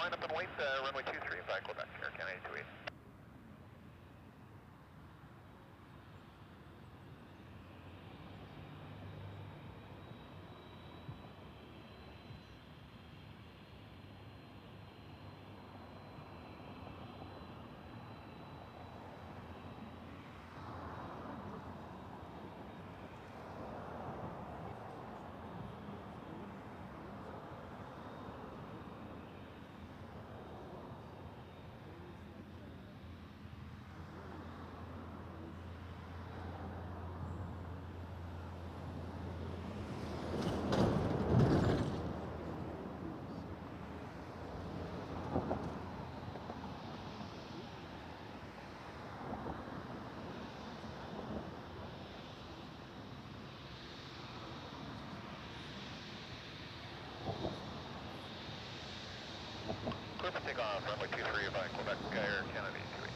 line up and wait, runway 23, fly Quebec, Air Canada 28. Clear for takeoff, runway 23, by Quebec, Air Canada 28.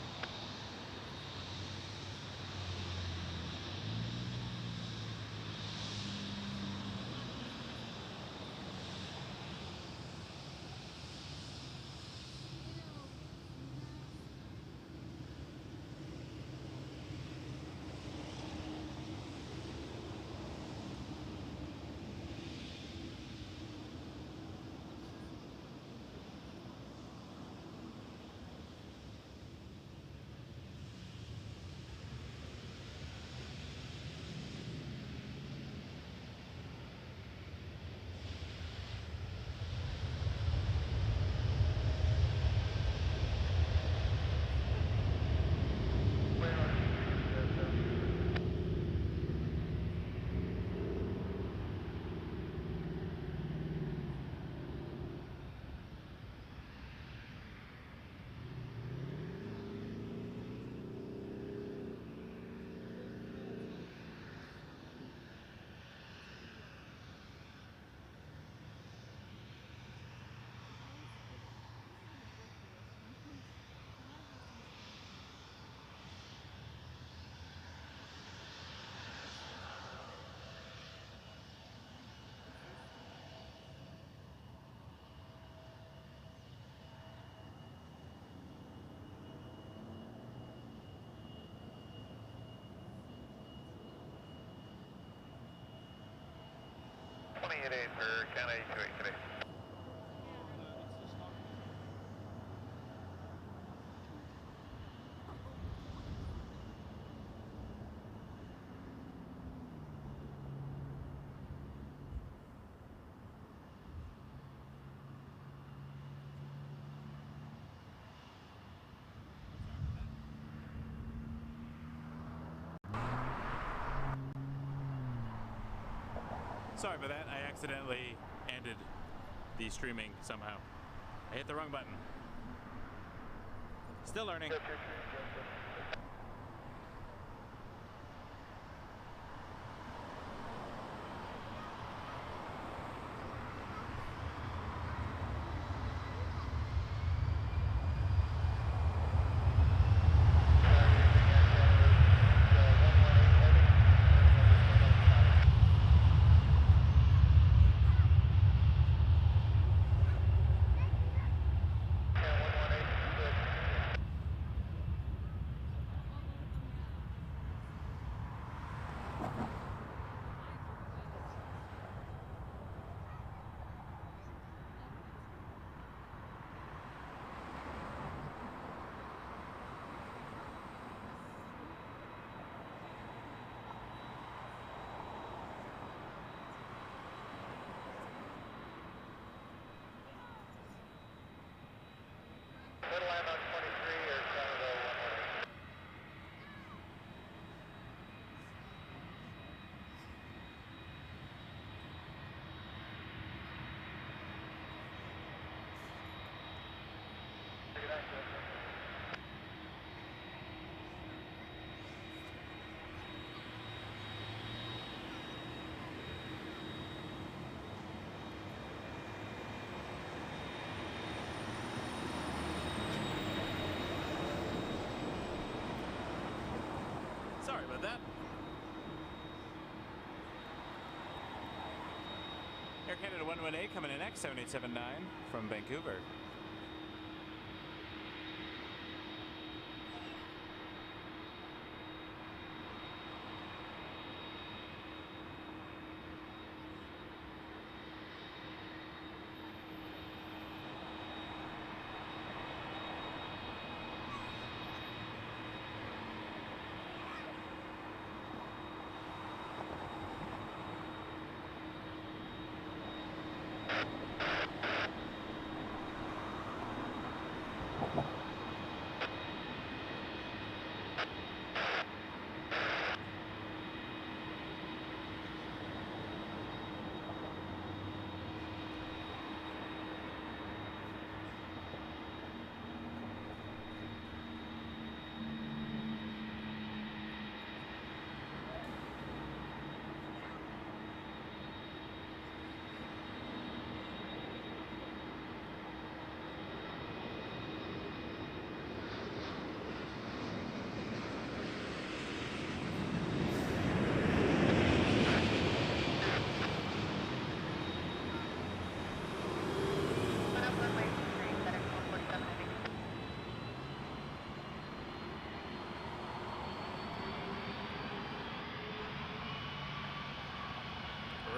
For Canada 28 today. Sorry about that, I accidentally ended the streaming somehow. I hit the wrong button. Still learning. Sorry about that. Air Canada 118 coming in X787-9 from Vancouver.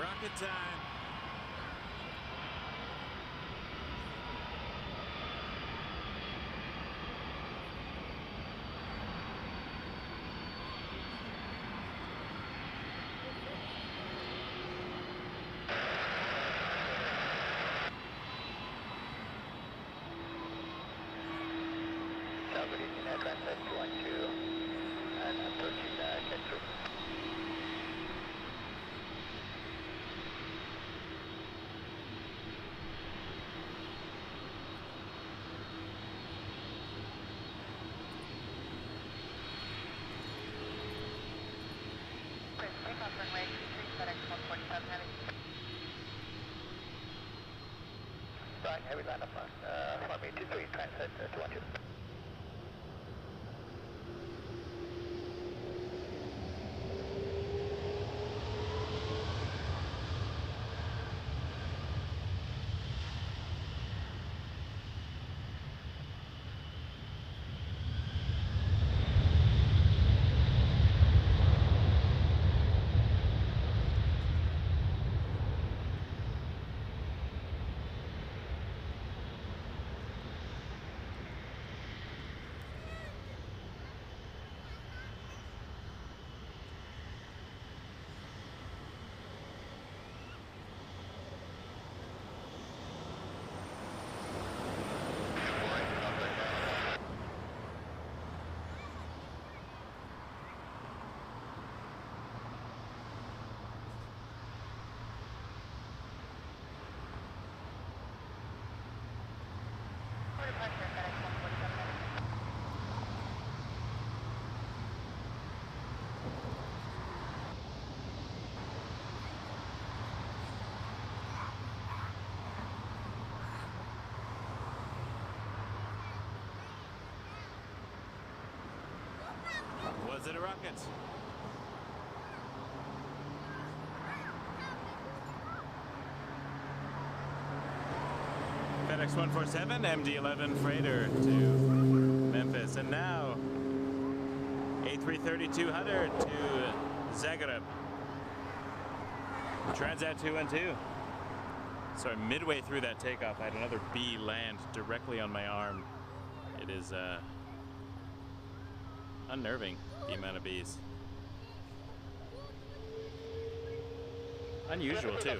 rocket time. Heavy line up for me, 23, transit 212. Was it a rocket? FedEx 147, MD-11 freighter to Memphis, and now A330-200 to Zagreb. Transat 212. Sorry, midway through that takeoff, I had another bee land directly on my arm. It is unnerving, the amount of bees. Unusual, too.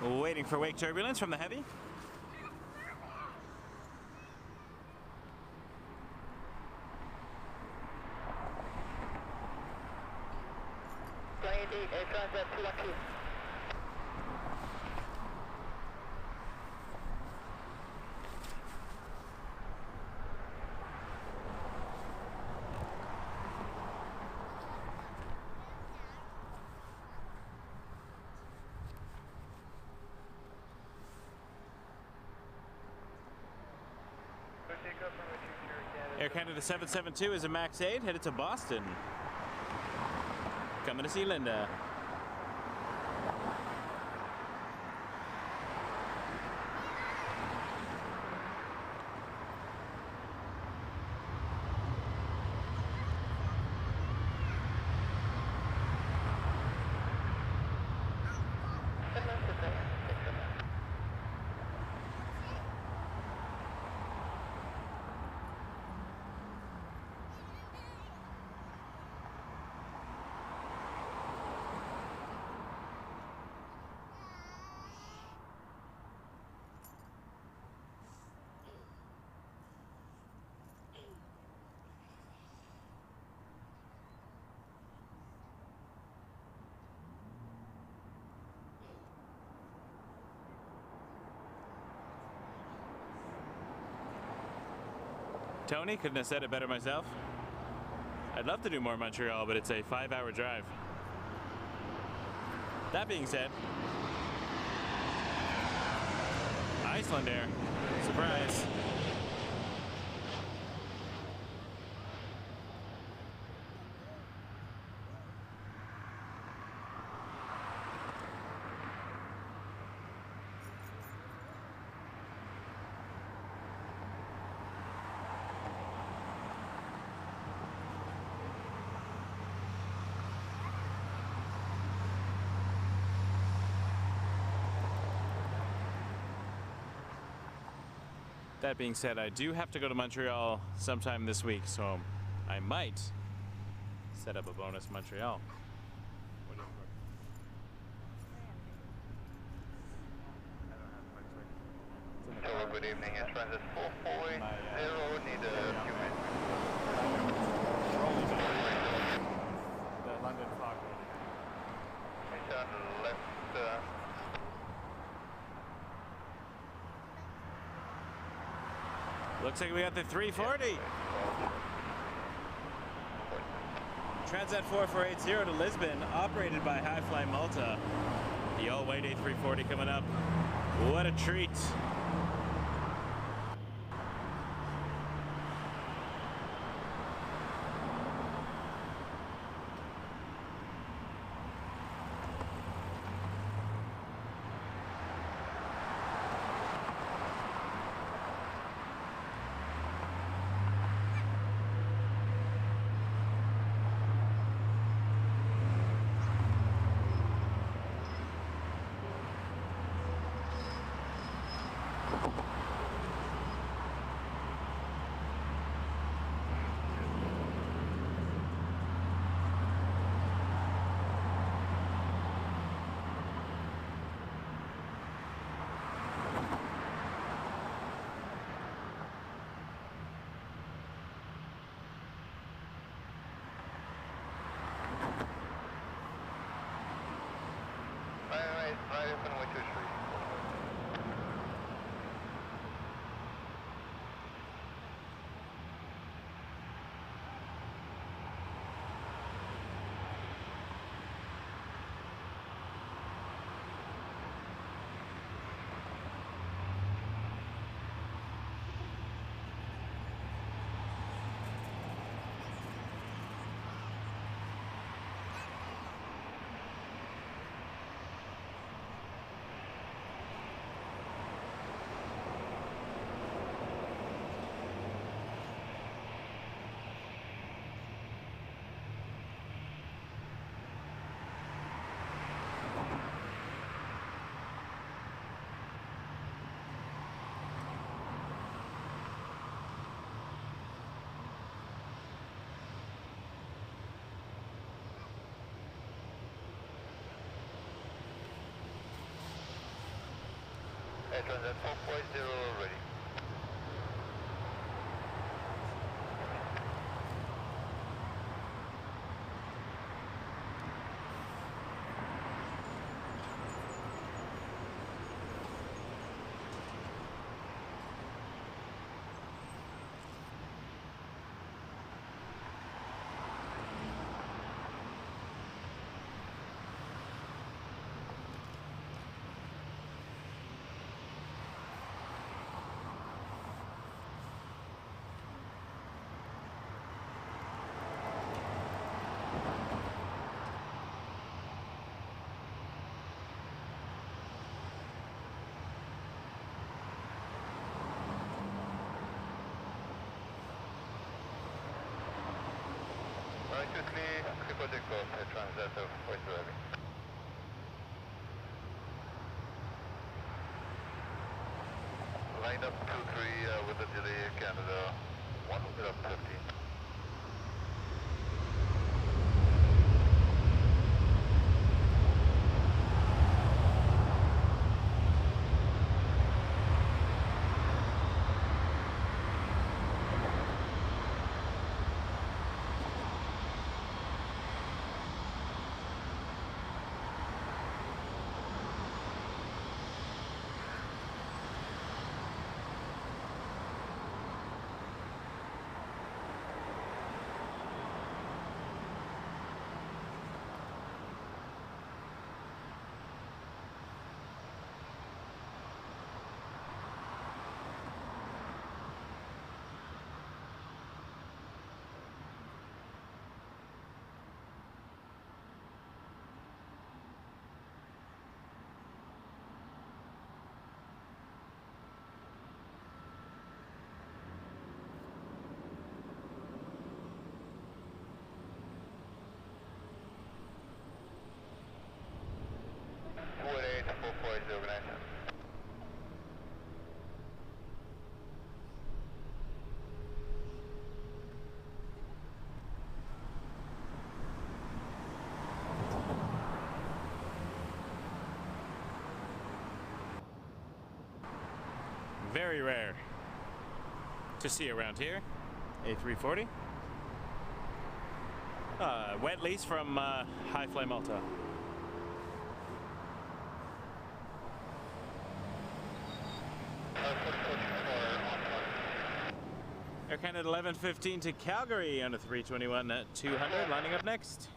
Waiting for wake turbulence from the Heavy. Air Canada 772 is a MAX 8 headed to Boston. Coming to see Linda. Tony, couldn't have said it better myself. I'd love to do more Montreal, but it's a 5-hour drive. That being said, Iceland Air, surprise. That being said, I do have to go to Montreal sometime this week, so I might set up a bonus Montreal. Hello, good evening. It's Transit 440. Need a few minutes. The London fog. Turn left. Looks like we got the 340. Transat 4480 to Lisbon, operated by HiFly Malta. The all-white A340 coming up. What a treat. Right up and away to the Transit 440 ready. Right, quickly, triple take off, Transat of West Dhabi. Line up 2-3 with the delay, Canada, 1 up 15. very rare to see around here. A340. Wet lease from HiFly Malta. Air Canada 1115 to Calgary on a 321 at 200, lining up next.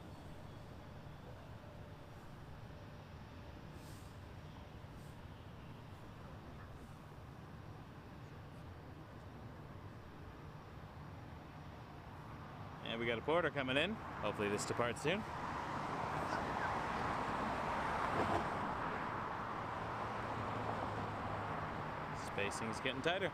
And we got a porter coming in. Hopefully this departs soon. Spacing's getting tighter.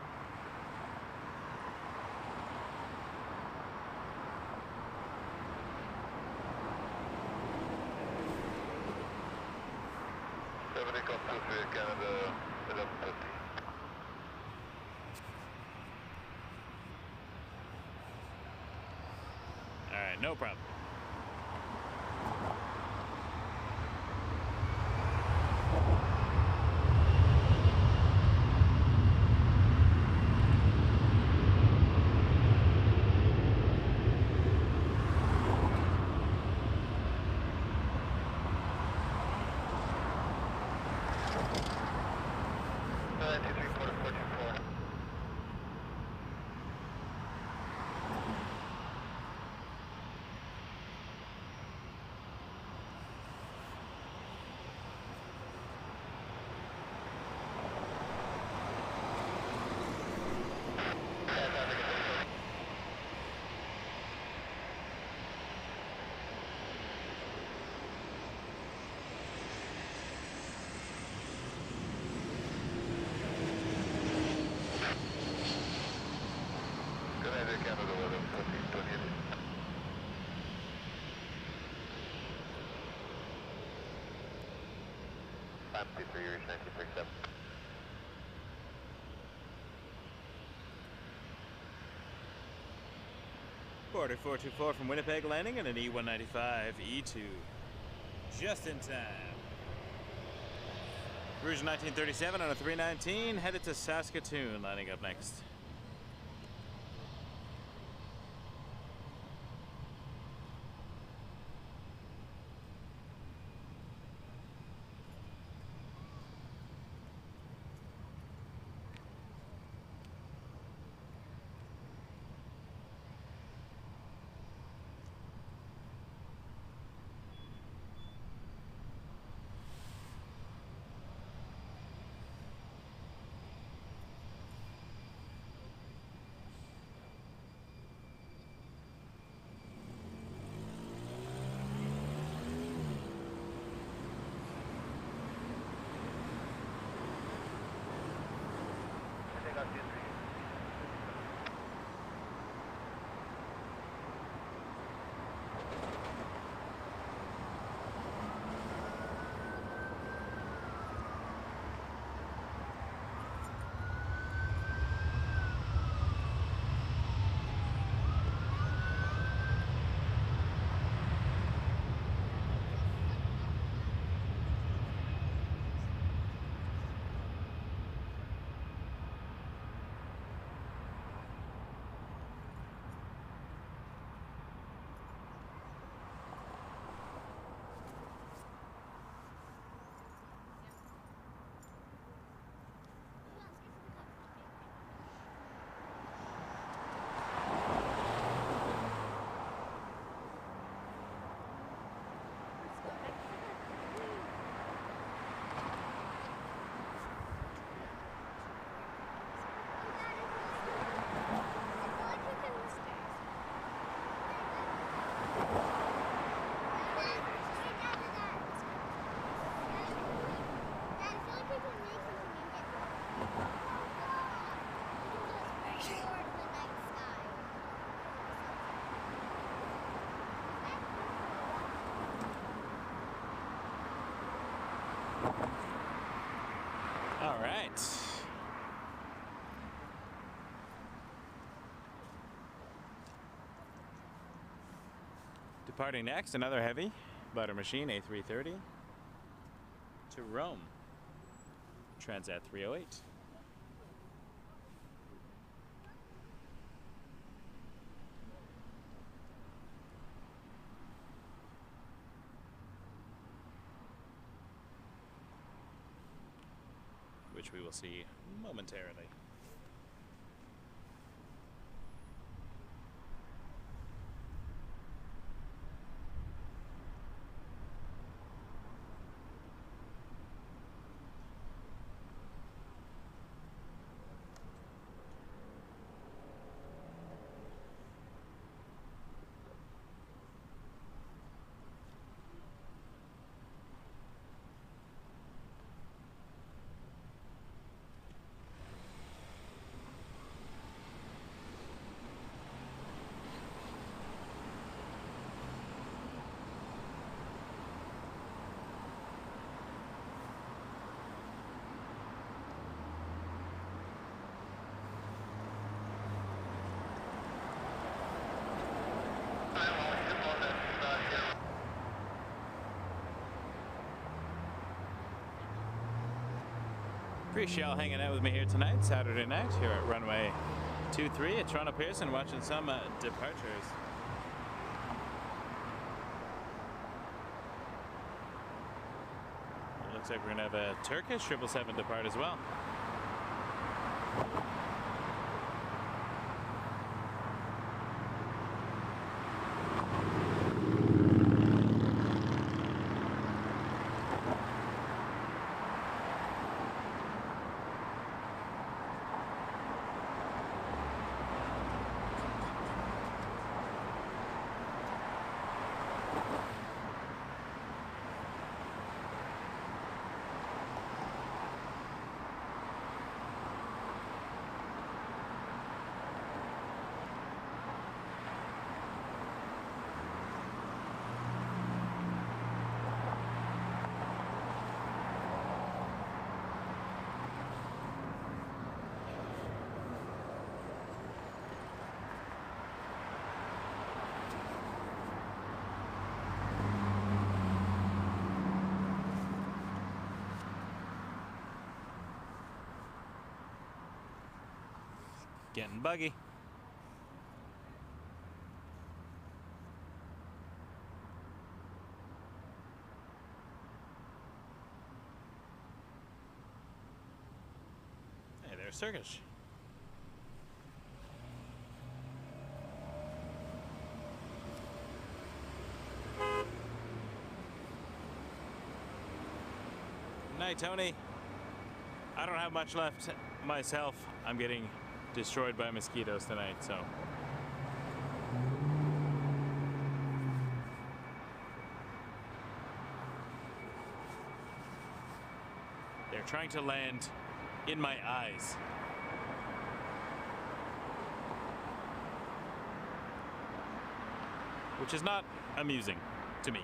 Canada 1150. All right, no problem. Porter 424 from Winnipeg landing in an E195 E2. Just in time. Rouge 1937 on a 319, headed to Saskatoon, lining up next. All right. Departing next, another heavy butter machine, A330 to Rome. Transat 308. which we will see momentarily. Appreciate y'all hanging out with me here tonight, Saturday night, here at runway 23 at Toronto Pearson, watching some departures. It looks like we're going to have a Turkish 777 depart as well. Getting buggy. Hey, there's Turkish. Night, Tony. I don't have much left myself. I'm getting destroyed by mosquitoes tonight, so. They're trying to land in my eyes. Which is not amusing to me.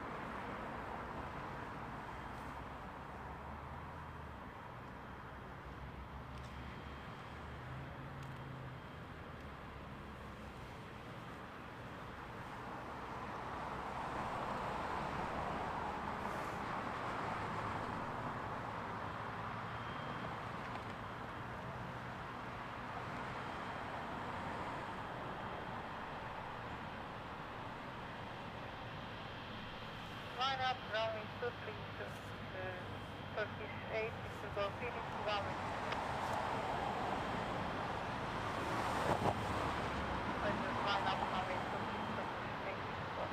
Line up, runway 23 to Turkish 8, to go Phoenix to runway. Line up, runway 23 Turkish 8, to go.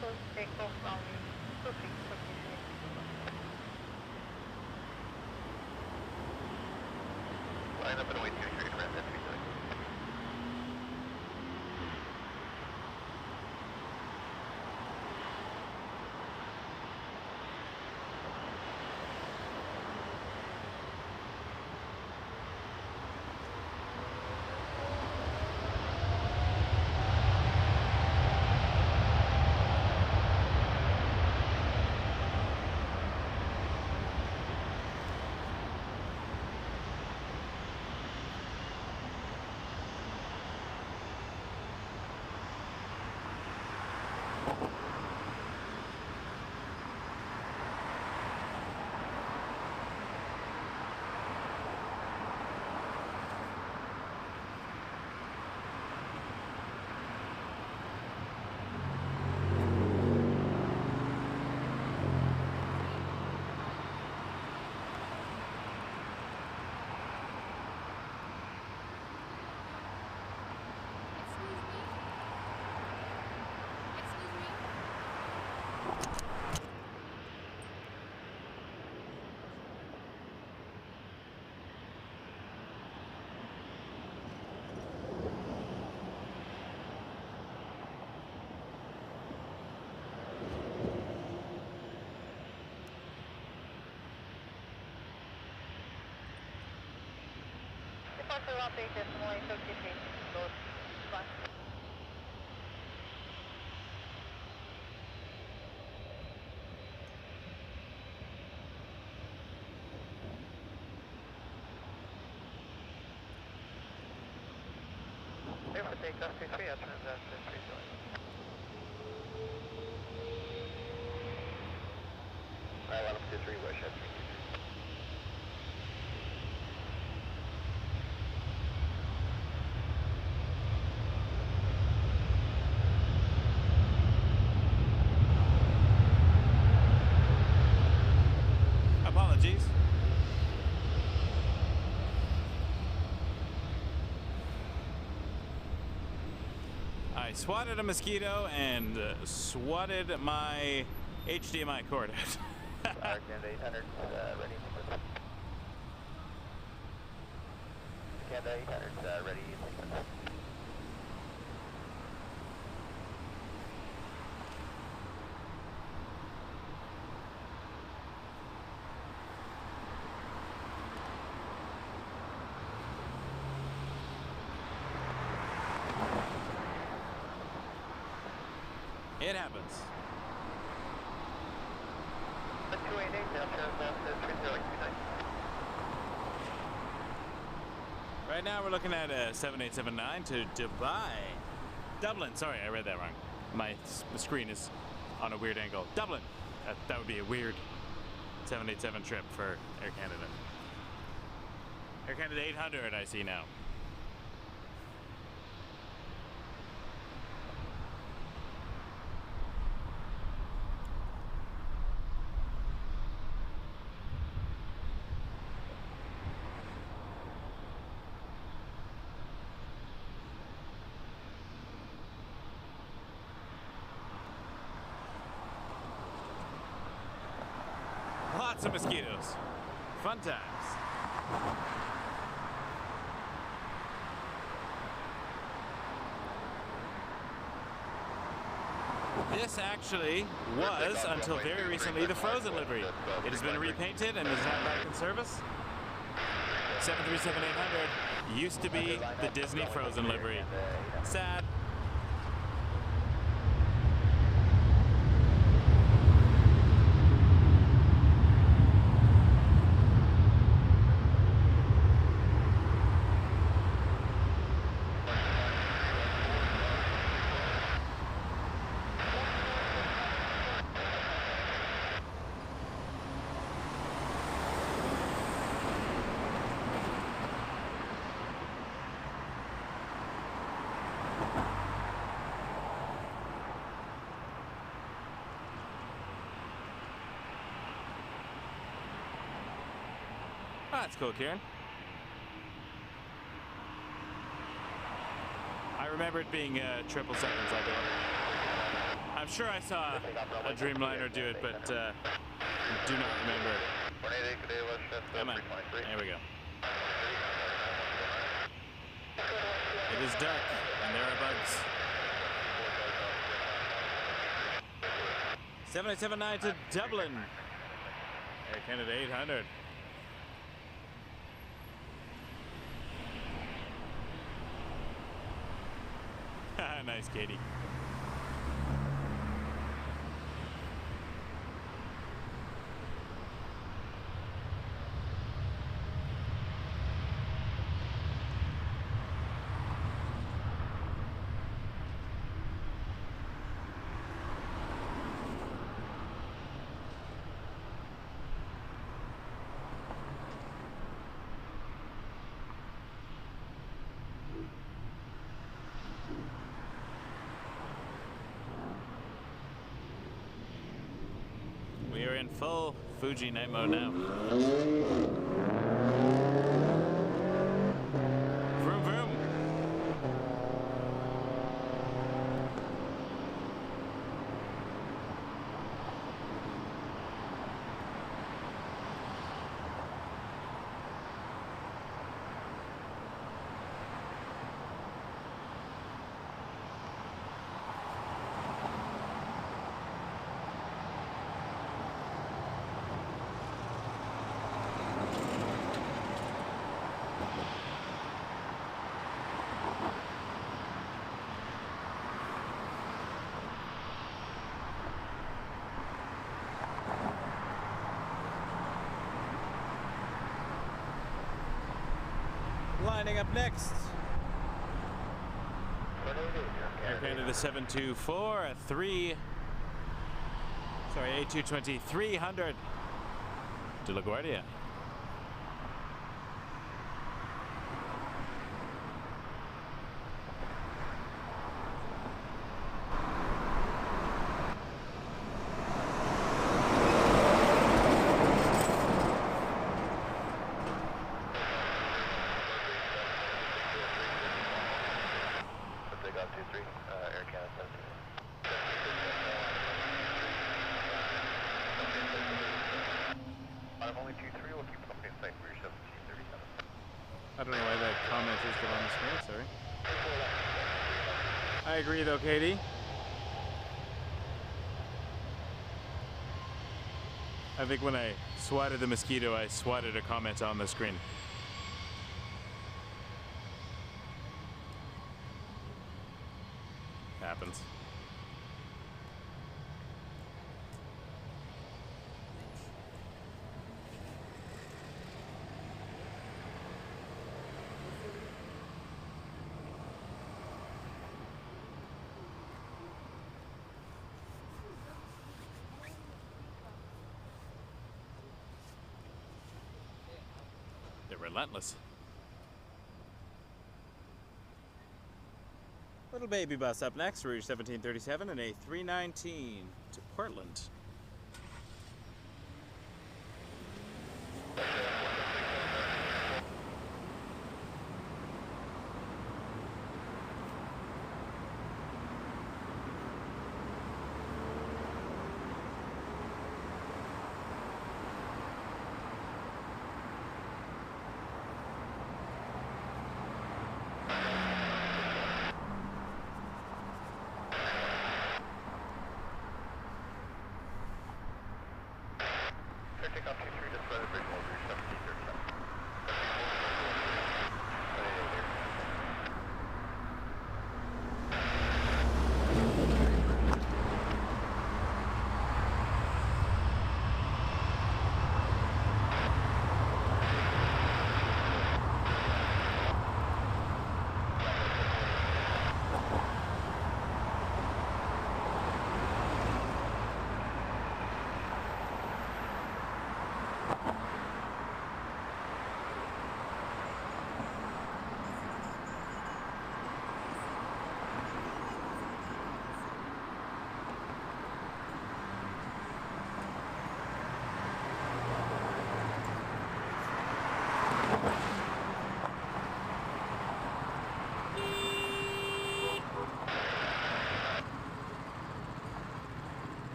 for takeoff runway 23, Turkish 8. Line up and wait 23 to rest entry. Departure runway decimal 8, Turkish 8, load, fly. Clear for takeoff 23, I'll transact 3 join. Alright, line up 23, wish at 3. Apologies. I swatted a mosquito and swatted my HDMI cord out. Canada 800, ready in sequence. Canada 800, ready in sequence. It happens. 288, now transact 3029. Right now we're looking at a 7879 to Dubai. Dublin, sorry, I read that wrong. My screen is on a weird angle. Dublin. That would be a weird 787 trip for Air Canada. Air Canada 800 I see now. Lots of mosquitoes. Fun times. This actually was, until very recently, the Frozen livery. It has been repainted and is now back in service. 737-800 used to be the Disney Frozen livery. Sad. That's cool, Kieran. I remember it being 777s, I I'm sure I saw a Dreamliner do it, but do not remember. Come on. There we go. It is dark, and there are bugs. 7879 to Dublin. Air Canada 800. Nice, Katie. We are in full Fuji night mode now. Vroom vroom. Lining up next. Air Canada 724, A220 300 to LaGuardia. I don't know why that comment is still on the screen, sorry. I agree though, Katie. I think when I swatted the mosquito, I swatted a comment on the screen. Happens. They're relentless. Little baby bus up next, Rouge 1737 and A319 to Portland.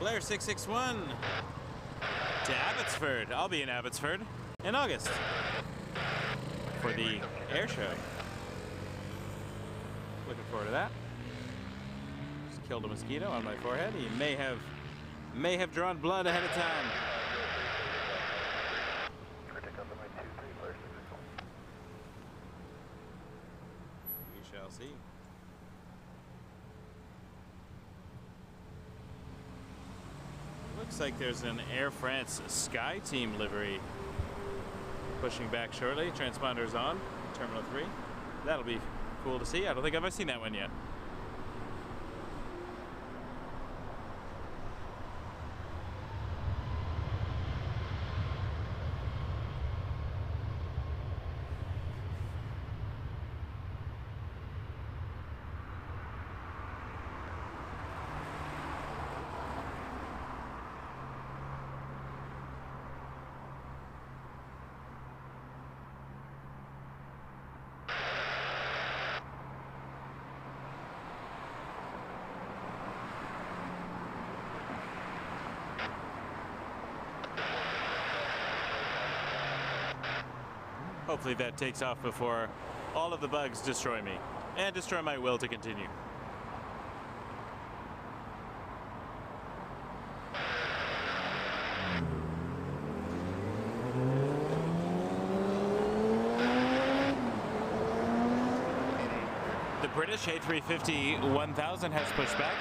Blair 661 to Abbotsford. I'll be in Abbotsford in August for the air show. Looking forward to that. Just killed a mosquito on my forehead. He may have drawn blood ahead of time. We shall see. Looks like there's an Air France Sky Team livery pushing back shortly. Transponders on, Terminal 3. That'll be cool to see. I don't think I've ever seen that one yet. Hopefully that takes off before all of the bugs destroy me and destroy my will to continue. The British A350-1000 has pushed back.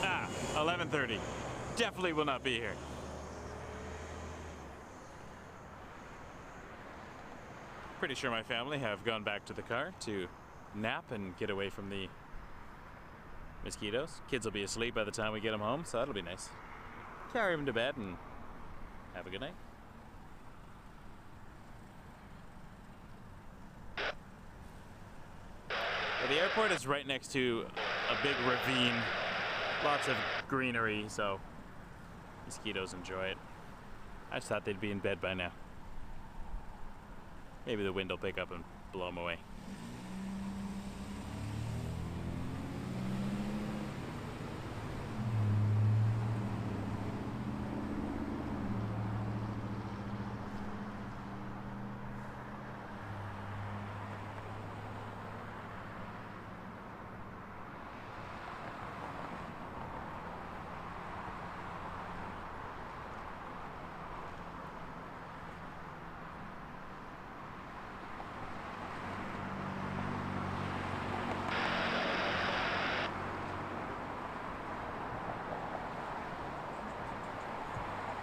Ah, 11:30. Definitely will not be here. Pretty sure my family have gone back to the car to nap and get away from the mosquitoes. Kids will be asleep by the time we get them home, so that'll be nice. Carry them to bed and have a good night. Well, the airport is right next to a big ravine. Lots of greenery, so mosquitoes enjoy it. I just thought they'd be in bed by now. Maybe the wind will pick up and blow them away.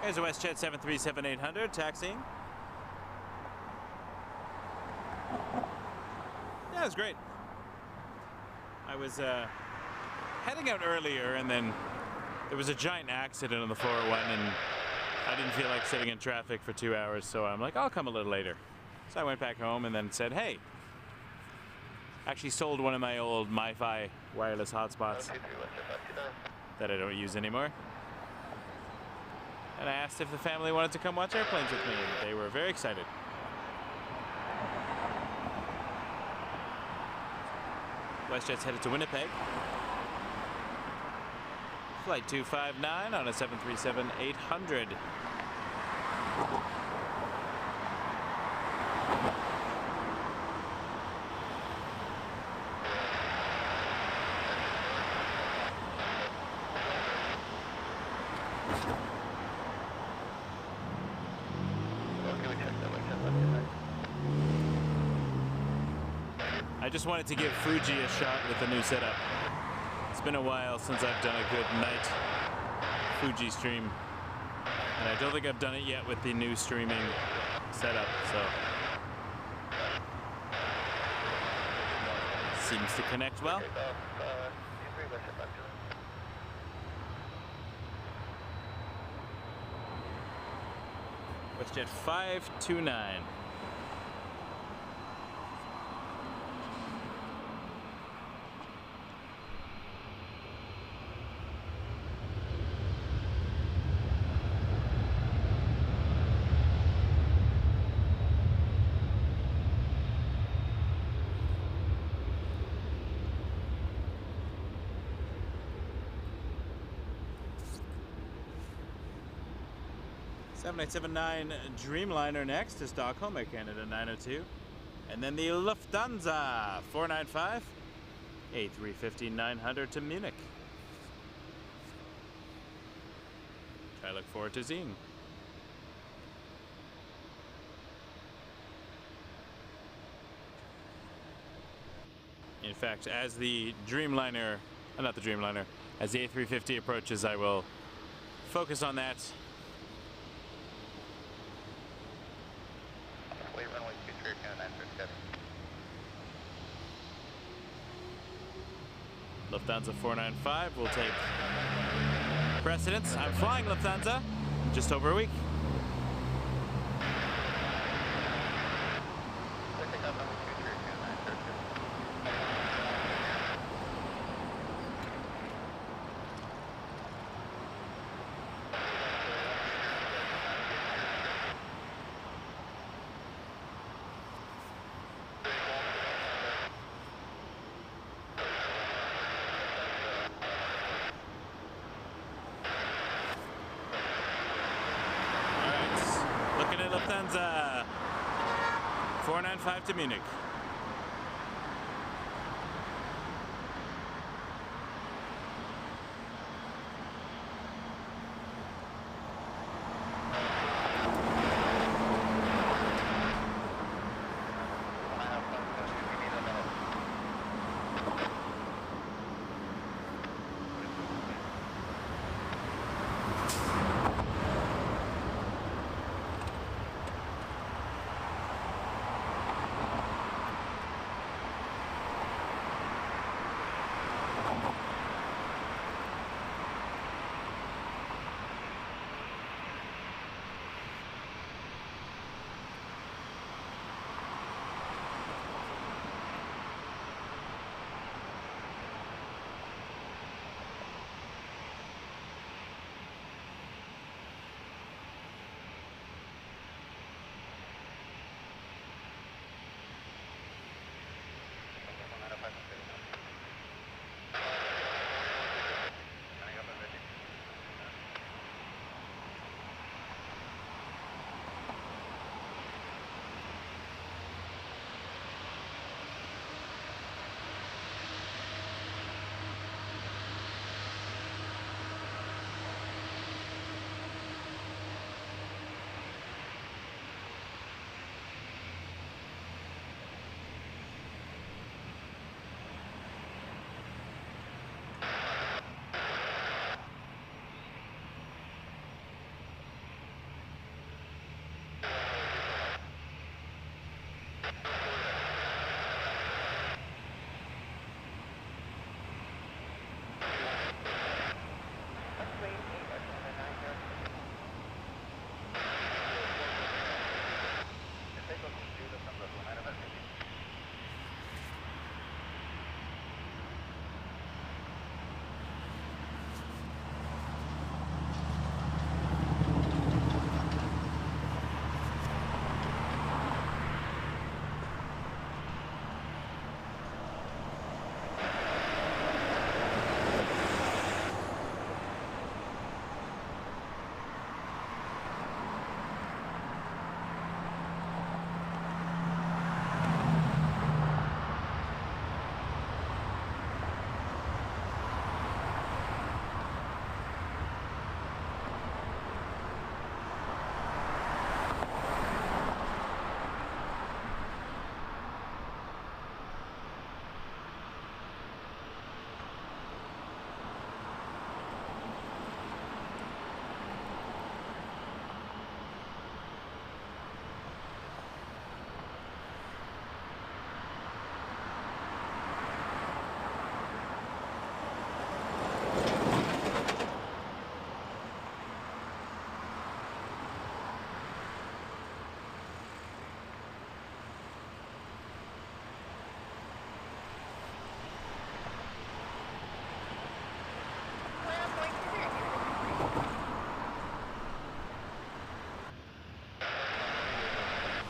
Here's a WestJet 737-800 taxiing. Yeah, it was great. I was heading out earlier, and then there was a giant accident on the 401, and I didn't feel like sitting in traffic for 2 hours, so I'm like, I'll come a little later. So I went back home and then said, hey, actually sold one of my old MiFi wireless hotspots that I don't use anymore. And I asked if the family wanted to come watch airplanes with me, and they were very excited. WestJet's headed to Winnipeg. Flight 259 on a 737-800. I just wanted to give Fuji a shot with the new setup. It's been a while since I've done a good night Fuji stream. And I don't think I've done it yet with the new streaming setup, so. Seems to connect well. WestJet 529. .787-9 Dreamliner next to Stockholm, Air Canada 902. And then the Lufthansa 495, A350-900 to Munich. Which I look forward to seeing. In fact, as the Dreamliner, not the Dreamliner, as the A350 approaches, I will focus on that. Lufthansa 495 will take precedence. I'm flying Lufthansa in just over a week. Lufthansa 495 to Munich.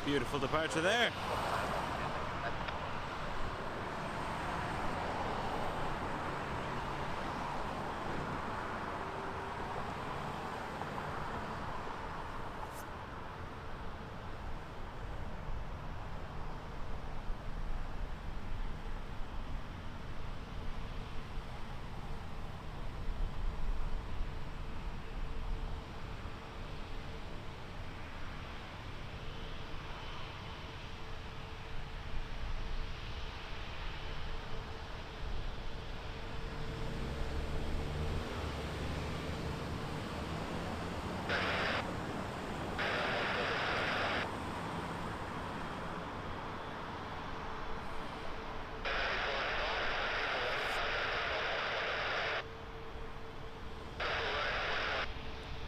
Beautiful departure there.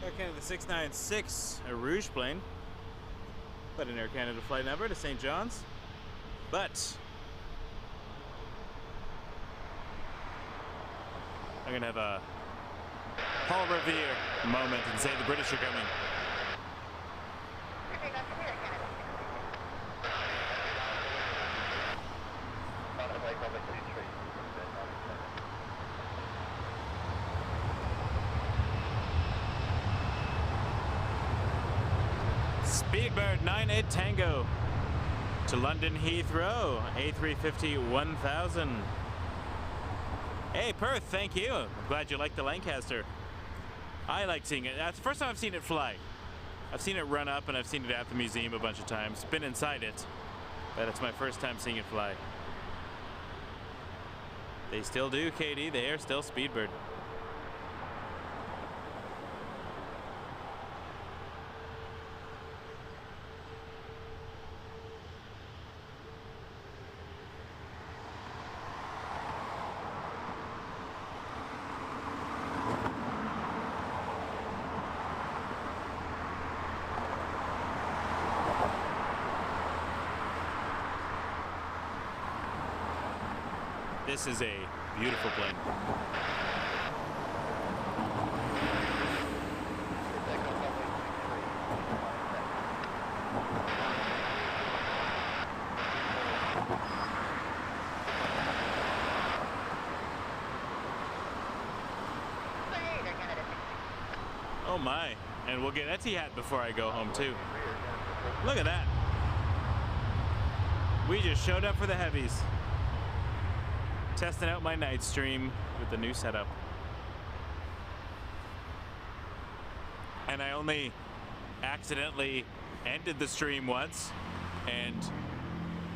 Air Canada 696, a Rouge plane, but an Air Canada flight number to St. John's. But I'm gonna have a Paul Revere moment and say the British are coming. Speedbird 98 Tango to London Heathrow, A350 1000. Hey Perth, thank you. I'm glad you like the Lancaster. I like seeing it. That's the first time I've seen it fly. I've seen it run up and I've seen it at the museum a bunch of times. Been inside it, but it's my first time seeing it fly. They still do, Katie. They are still Speedbird. This is a beautiful plane. Oh my, and we'll get Etihad before I go home too. Look at that. We just showed up for the Heavies. Testing out my night stream with the new setup. And I only accidentally ended the stream once and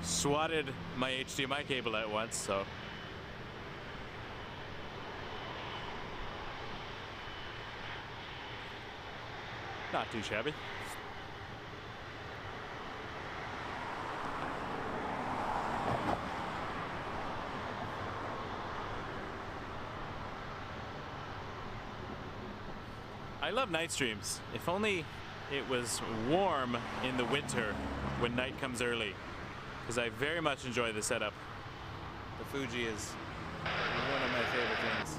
swatted my HDMI cable out once, so. Not too shabby. I love night streams. If only it was warm in the winter when night comes early, because I very much enjoy the setup. The Fuji is one of my favorite things.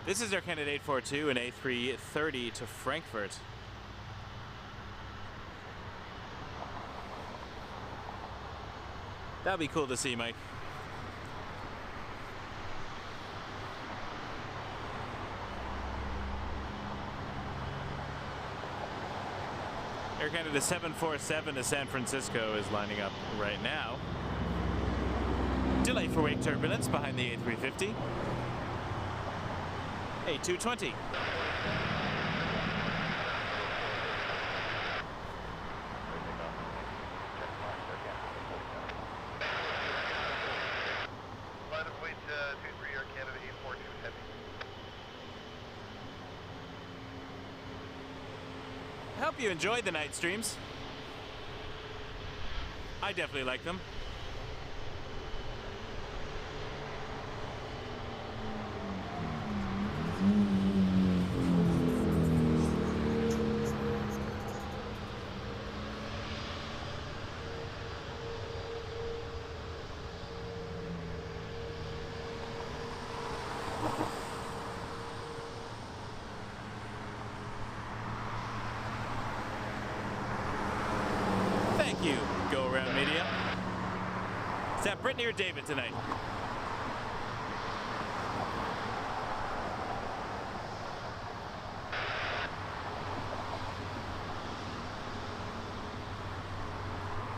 This is Air Canada 842 and A330 to Frankfurt. That'd be cool to see, Mike. Air Canada 747 to San Francisco is lining up right now. Delay for wake turbulence behind the A350. A220. Line of weight 23 Air Canada 842 Heavy. I hope you enjoyed the night streams. I definitely like them. Is that Brittany or David tonight?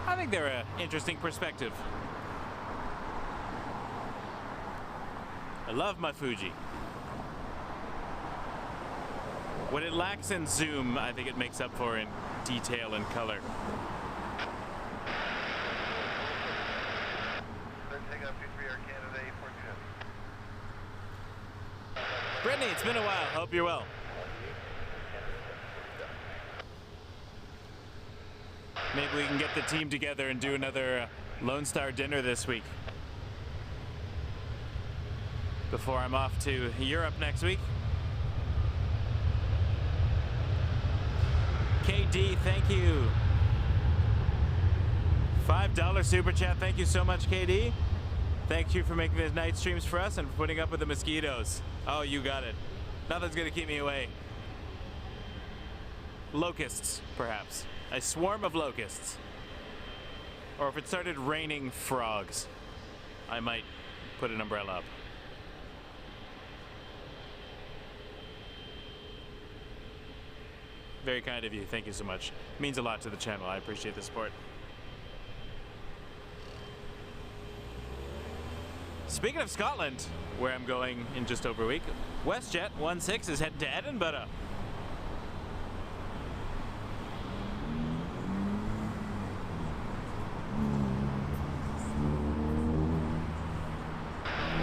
I think they're an interesting perspective. I love my Fuji. What it lacks in zoom, I think it makes up for in detail and color. Brittany, it's been a while. Hope you're well. Maybe we can get the team together and do another Lone Star dinner this week. Before I'm off to Europe next week. KD, thank you. $5 super chat. Thank you so much, KD. Thank you for making the night streams for us and for putting up with the mosquitoes. Oh, you got it. Nothing's gonna keep me away. Locusts, perhaps. A swarm of locusts. Or if it started raining frogs, I might put an umbrella up. Very kind of you. Thank you so much. It means a lot to the channel. I appreciate the support. Speaking of Scotland, where I'm going in just over a week, WestJet 16 is heading to Edinburgh.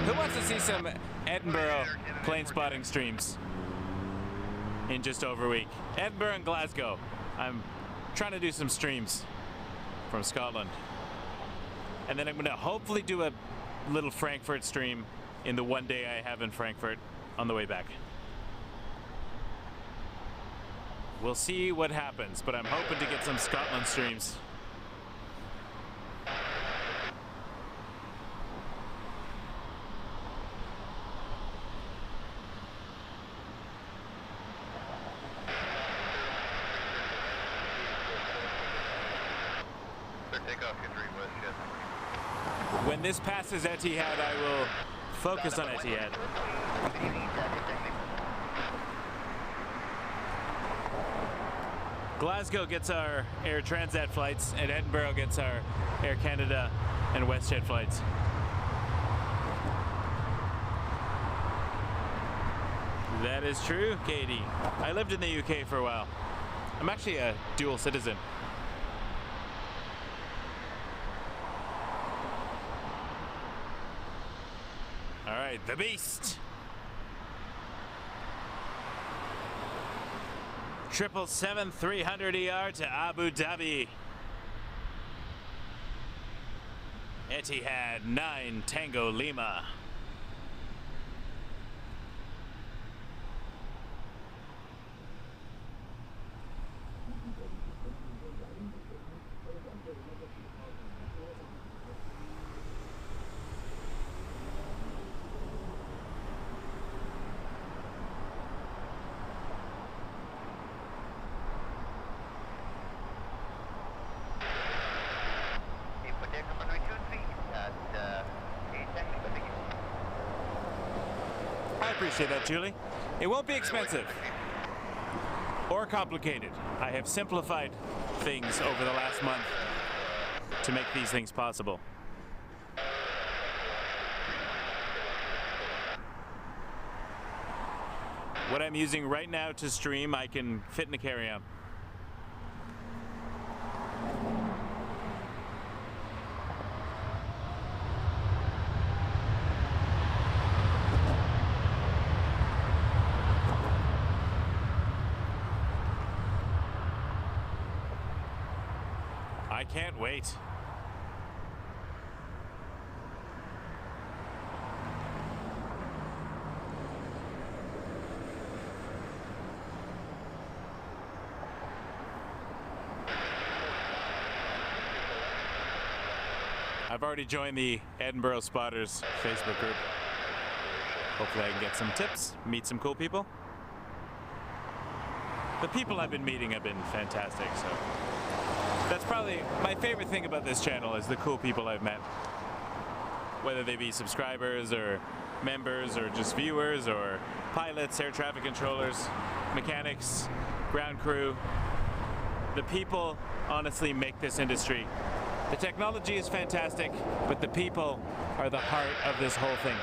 Who wants to see some Edinburgh plane spotting streams in just over a week? Edinburgh and Glasgow. I'm trying to do some streams from Scotland. And then I'm going to hopefully do a little Frankfurt stream in the one day I have in Frankfurt on the way back. We'll see what happens, but I'm hoping to get some Scotland streams. When this passes Etihad, I will focus on Etihad. Glasgow gets our Air Transat flights, and Edinburgh gets our Air Canada and WestJet flights. That is true, Katie. I lived in the UK for a while. I'm actually a dual citizen. All right, the beast. 777-300ER to Abu Dhabi. Etihad 9 Tango Lima. Appreciate that, Julie. It won't be expensive or complicated. I have simplified things over the last month to make these things possible. What I'm using right now to stream, I can fit in a carry-on. I can't wait. I've already joined the Edinburgh Spotters Facebook group. Hopefully I can get some tips, meet some cool people. The people I've been meeting have been fantastic, so that's probably my favorite thing about this channel is the cool people I've met. whether they be subscribers or members or just viewers or pilots, air traffic controllers, mechanics, ground crew. The people honestly make this industry. The technology is fantastic, but the people are the heart of this whole thing.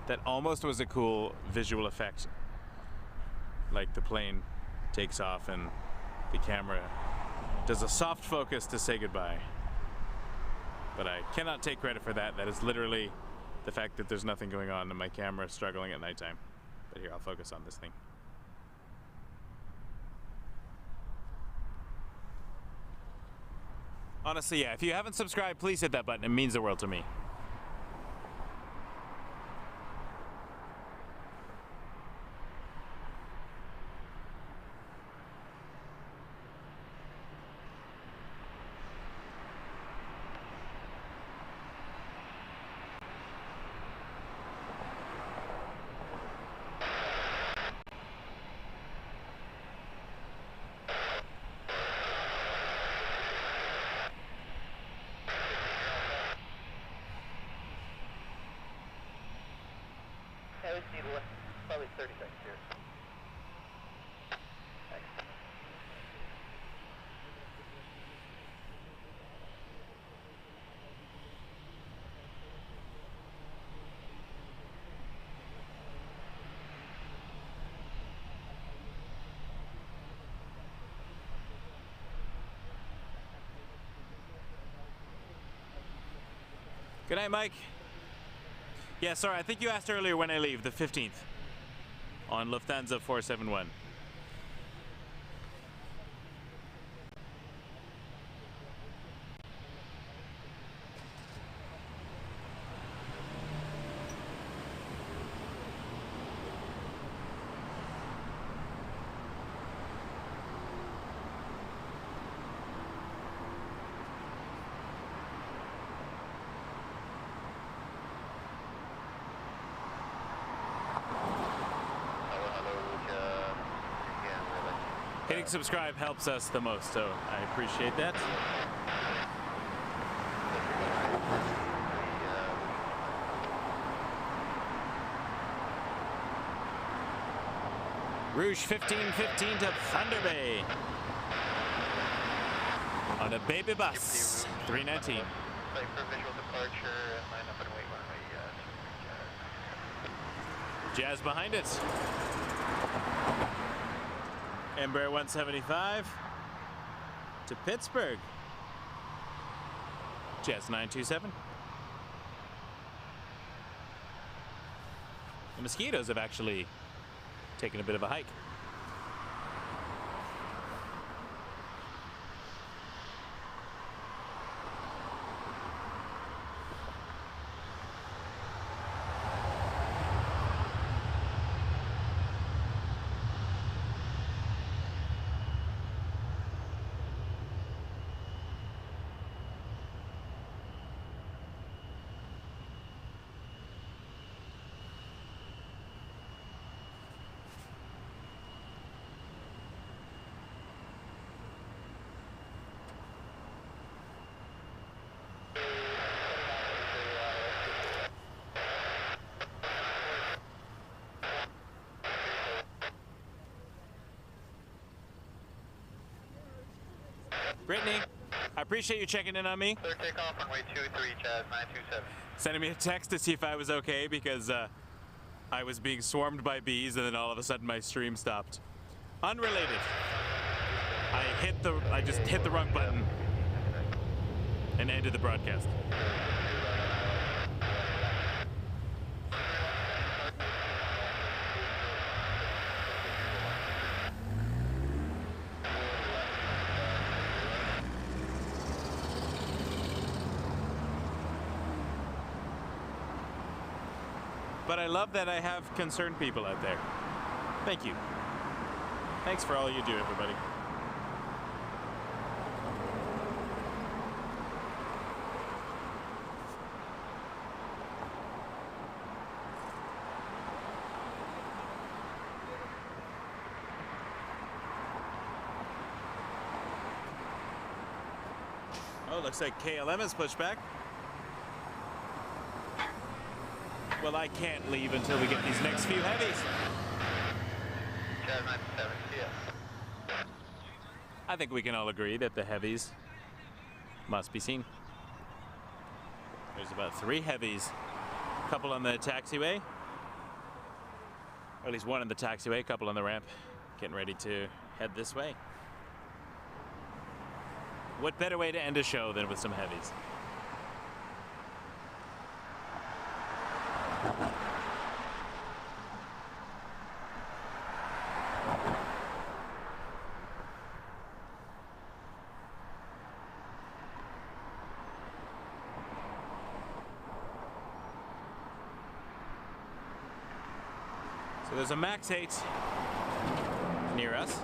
That almost was a cool visual effect. Like the plane takes off and the camera does a soft focus to say goodbye. But I cannot take credit for that. That is literally the fact that there's nothing going on and my camera is struggling at nighttime. But here, I'll focus on this thing. Honestly, yeah, if you haven't subscribed, please hit that button. It means the world to me. Probably 30 seconds here. Thanks. Good night, Mike. Yeah, sorry, I think you asked earlier when I leave, the 15th, on Lufthansa 471. Hitting subscribe helps us the most, so I appreciate that. Rouge 1515 to Thunder Bay on a baby bus, 319. Site for visual departure and line up and wait runway Jazz behind it. Embraer 175 to Pittsburgh. Jazz 927. The Mosquitoes have actually taken a bit of a hike. Brittany, I appreciate you checking in on me. Clear takeoff, runway 23, Jazz 927. Sending me a text to see if I was okay because I was being swarmed by bees and then all of a sudden my stream stopped. Unrelated. I just hit the wrong button and ended the broadcast. But I love that I have concerned people out there. Thank you. Thanks for all you do, everybody. Oh, looks like KLM is pushed back. Well, I can't leave until we get these next few heavies. I think we can all agree that the heavies must be seen. There's about 3 heavies. A couple on the taxiway. Or at least one on the taxiway, a couple on the ramp. Getting ready to head this way. What better way to end a show than with some heavies? So there's a MAX 8 near us,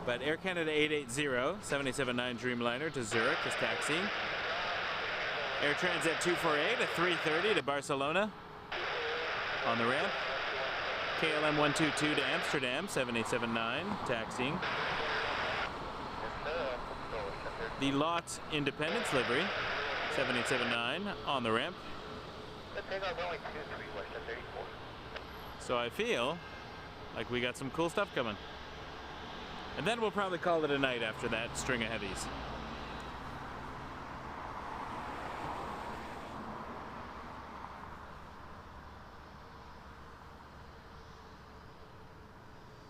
but Air Canada 880, 787-9 Dreamliner to Zurich is taxiing. Air Transat 248, a 330 to Barcelona on the ramp. KLM 122 to Amsterdam, 787-9 taxiing. The LOT Independence livery, 787-9 on the ramp. So I feel like we got some cool stuff coming. And then we'll probably call it a night after that string of heavies.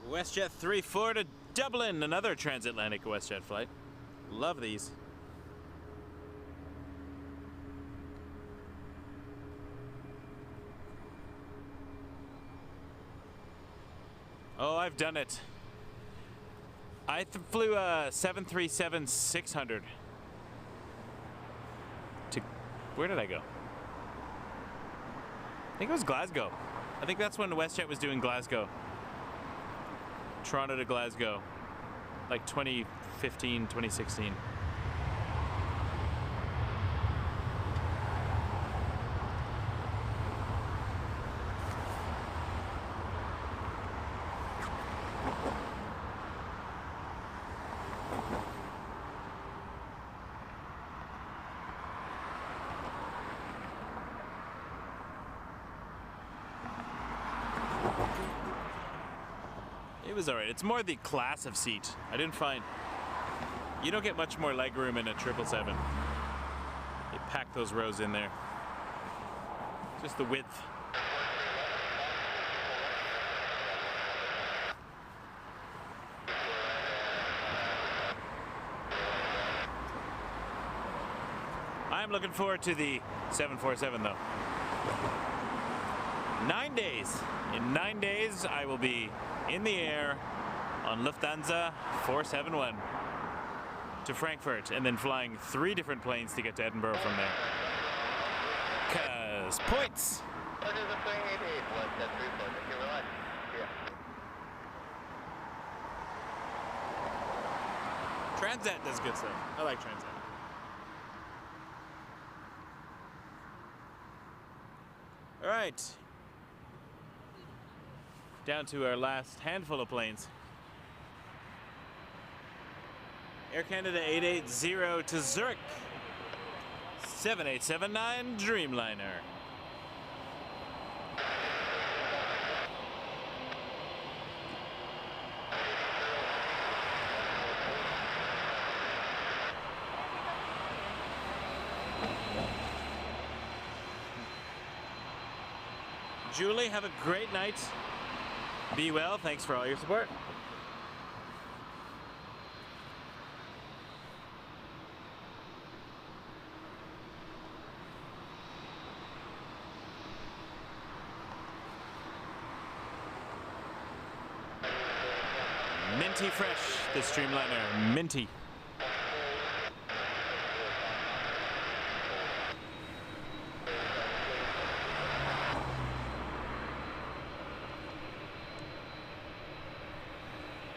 WestJet 34 to Dublin, another transatlantic WestJet flight. Love these. Oh, I've done it. I flew a 737-600 to, where did I go? I think it was Glasgow. I think that's when WestJet was doing Glasgow. Toronto to Glasgow, like 2015, 2016. It was alright. It's more the class of seat. I didn't find... You don't get much more leg room in a 777. They pack those rows in there. Just the width. I'm looking forward to the 747 though. 9 days. In 9 days, I will be in the air on Lufthansa 471 to Frankfurt and then flying 3 different planes to get to Edinburgh from there. 'Cause points! Transat does good stuff. I like Transat. All right. Down to our last handful of planes. Air Canada 880 to Zurich. 787-9 Dreamliner. Julie, have a great night. Be well. Thanks for all your support. Minty fresh, this Dreamliner. Minty.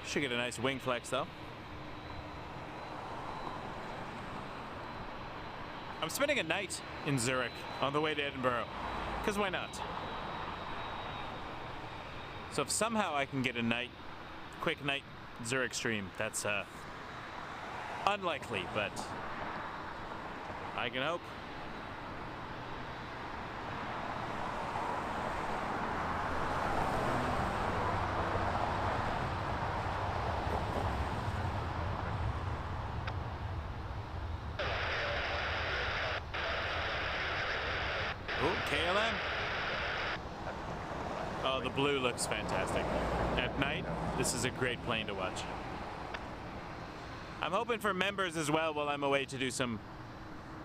Should get a nice wing flex though. I'm spending a night in Zurich on the way to Edinburgh, because why not? So if somehow I can get a night, quick night Zurich stream, that's unlikely, but I can hope. Oh, KLM. Oh, the blue looks fantastic. At night, this is a great plane to watch. I'm hoping for members as well while I'm away to do some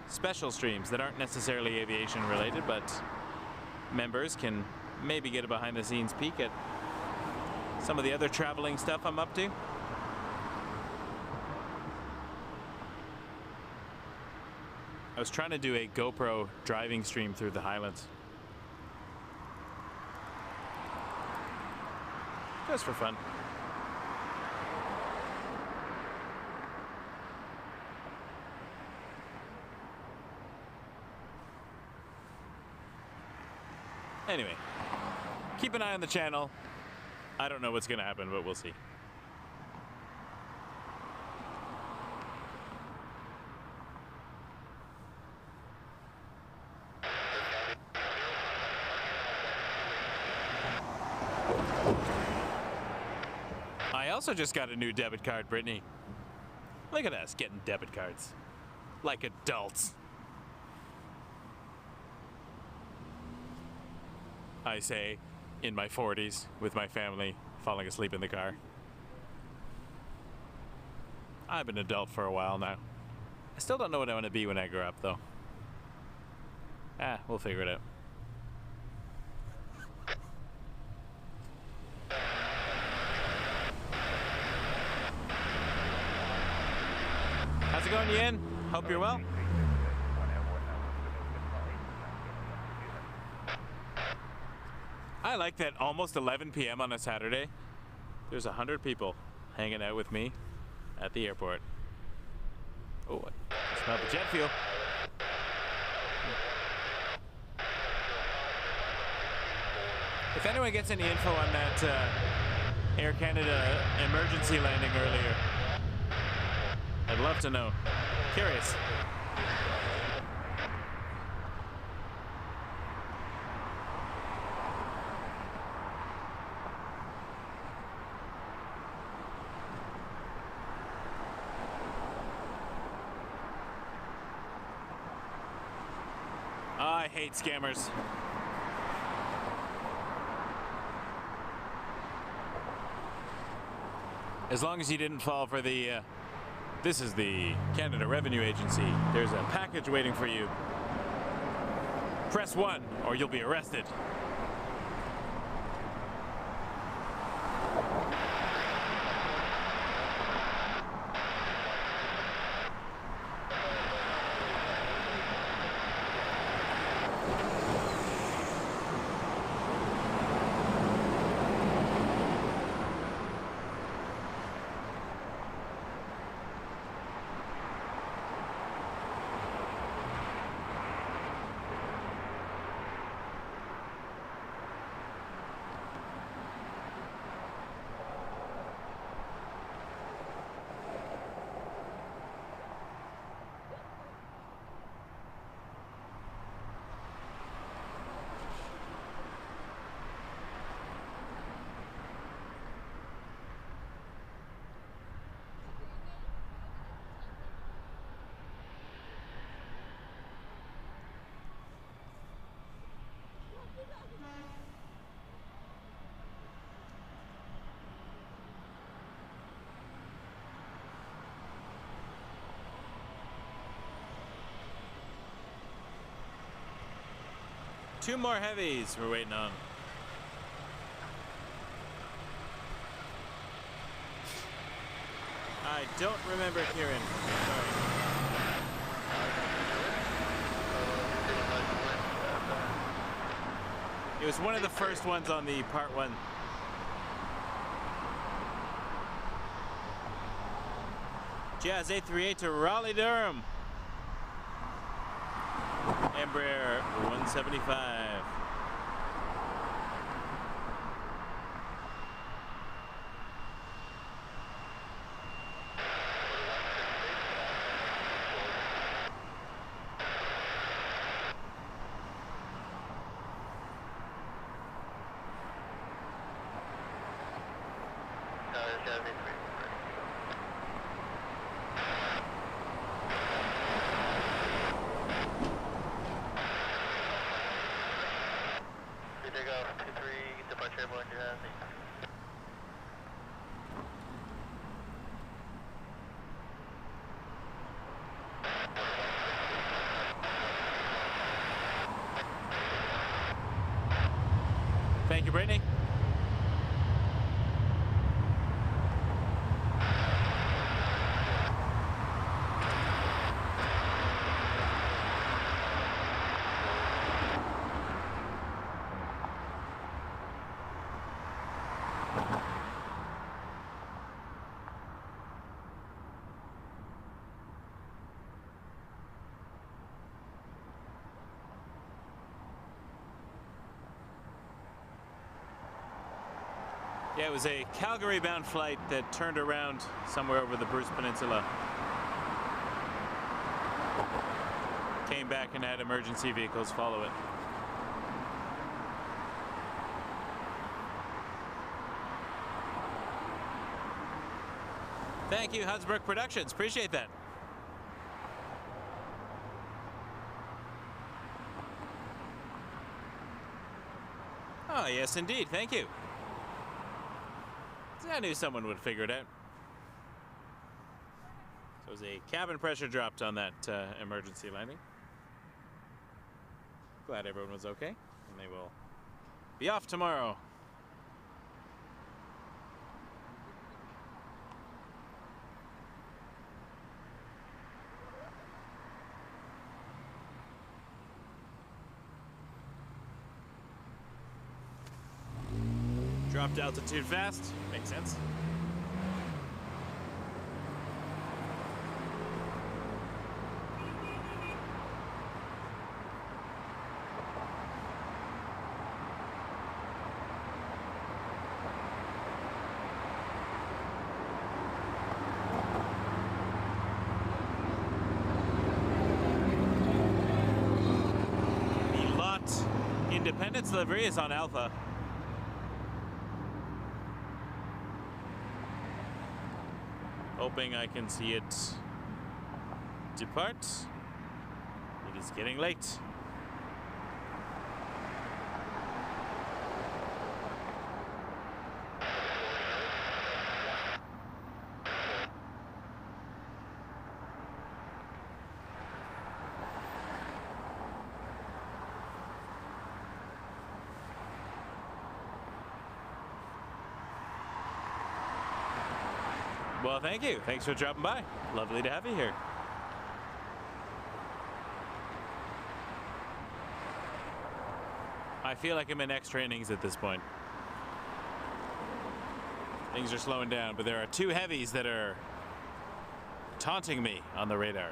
special streams that aren't necessarily aviation related, but members can maybe get a behind the scenes peek at some of the other traveling stuff I'm up to. I was trying to do a GoPro driving stream through the Highlands. Just for fun. Anyway, keep an eye on the channel. I don't know what's going to happen, but we'll see. I also just got a new debit card, Brittany. Look at us getting debit cards. Like adults. I say, in my 40s, with my family, falling asleep in the car. I've been an adult for a while now. I still don't know what I want to be when I grow up, though. We'll figure it out. How's it going, Yen? Hope you're well. I like that almost 11 p.m. on a Saturday, there's 100 people hanging out with me at the airport. Oh, I smell the jet fuel. If anyone gets any info on that Air Canada emergency landing earlier, I'd love to know. Curious. I hate scammers. As long as you didn't fall for the, this is the Canada Revenue Agency. There's a package waiting for you. Press 1 or you'll be arrested. Two more heavies we're waiting on. I don't remember Kieran. Sorry. It was one of the first ones on the part 1. Jazz 838 to Raleigh, Durham. Embraer 175. Thank you, Brittany. Yeah, it was a Calgary-bound flight that turned around somewhere over the Bruce Peninsula. Came back and had emergency vehicles follow it. Thank you, Hudsbrook Productions. Appreciate that. Oh, yes, indeed. Thank you. I knew someone would figure it out. So it was a cabin pressure dropped on that emergency landing. Glad everyone was okay, and they will be off tomorrow. Dropped altitude fast, makes sense. The lot Independence livery is on Alpha. Hoping I can see it depart. It is getting late. Well, thank you. Thanks for dropping by. Lovely to have you here. I feel like I'm in extra innings at this point. Things are slowing down, but there are two heavies that are taunting me on the radar.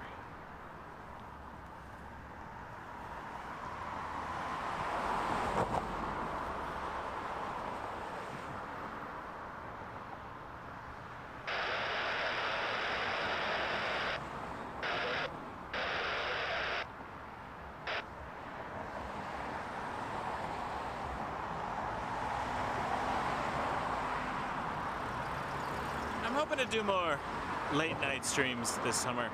I'm hoping to do more late night streams this summer.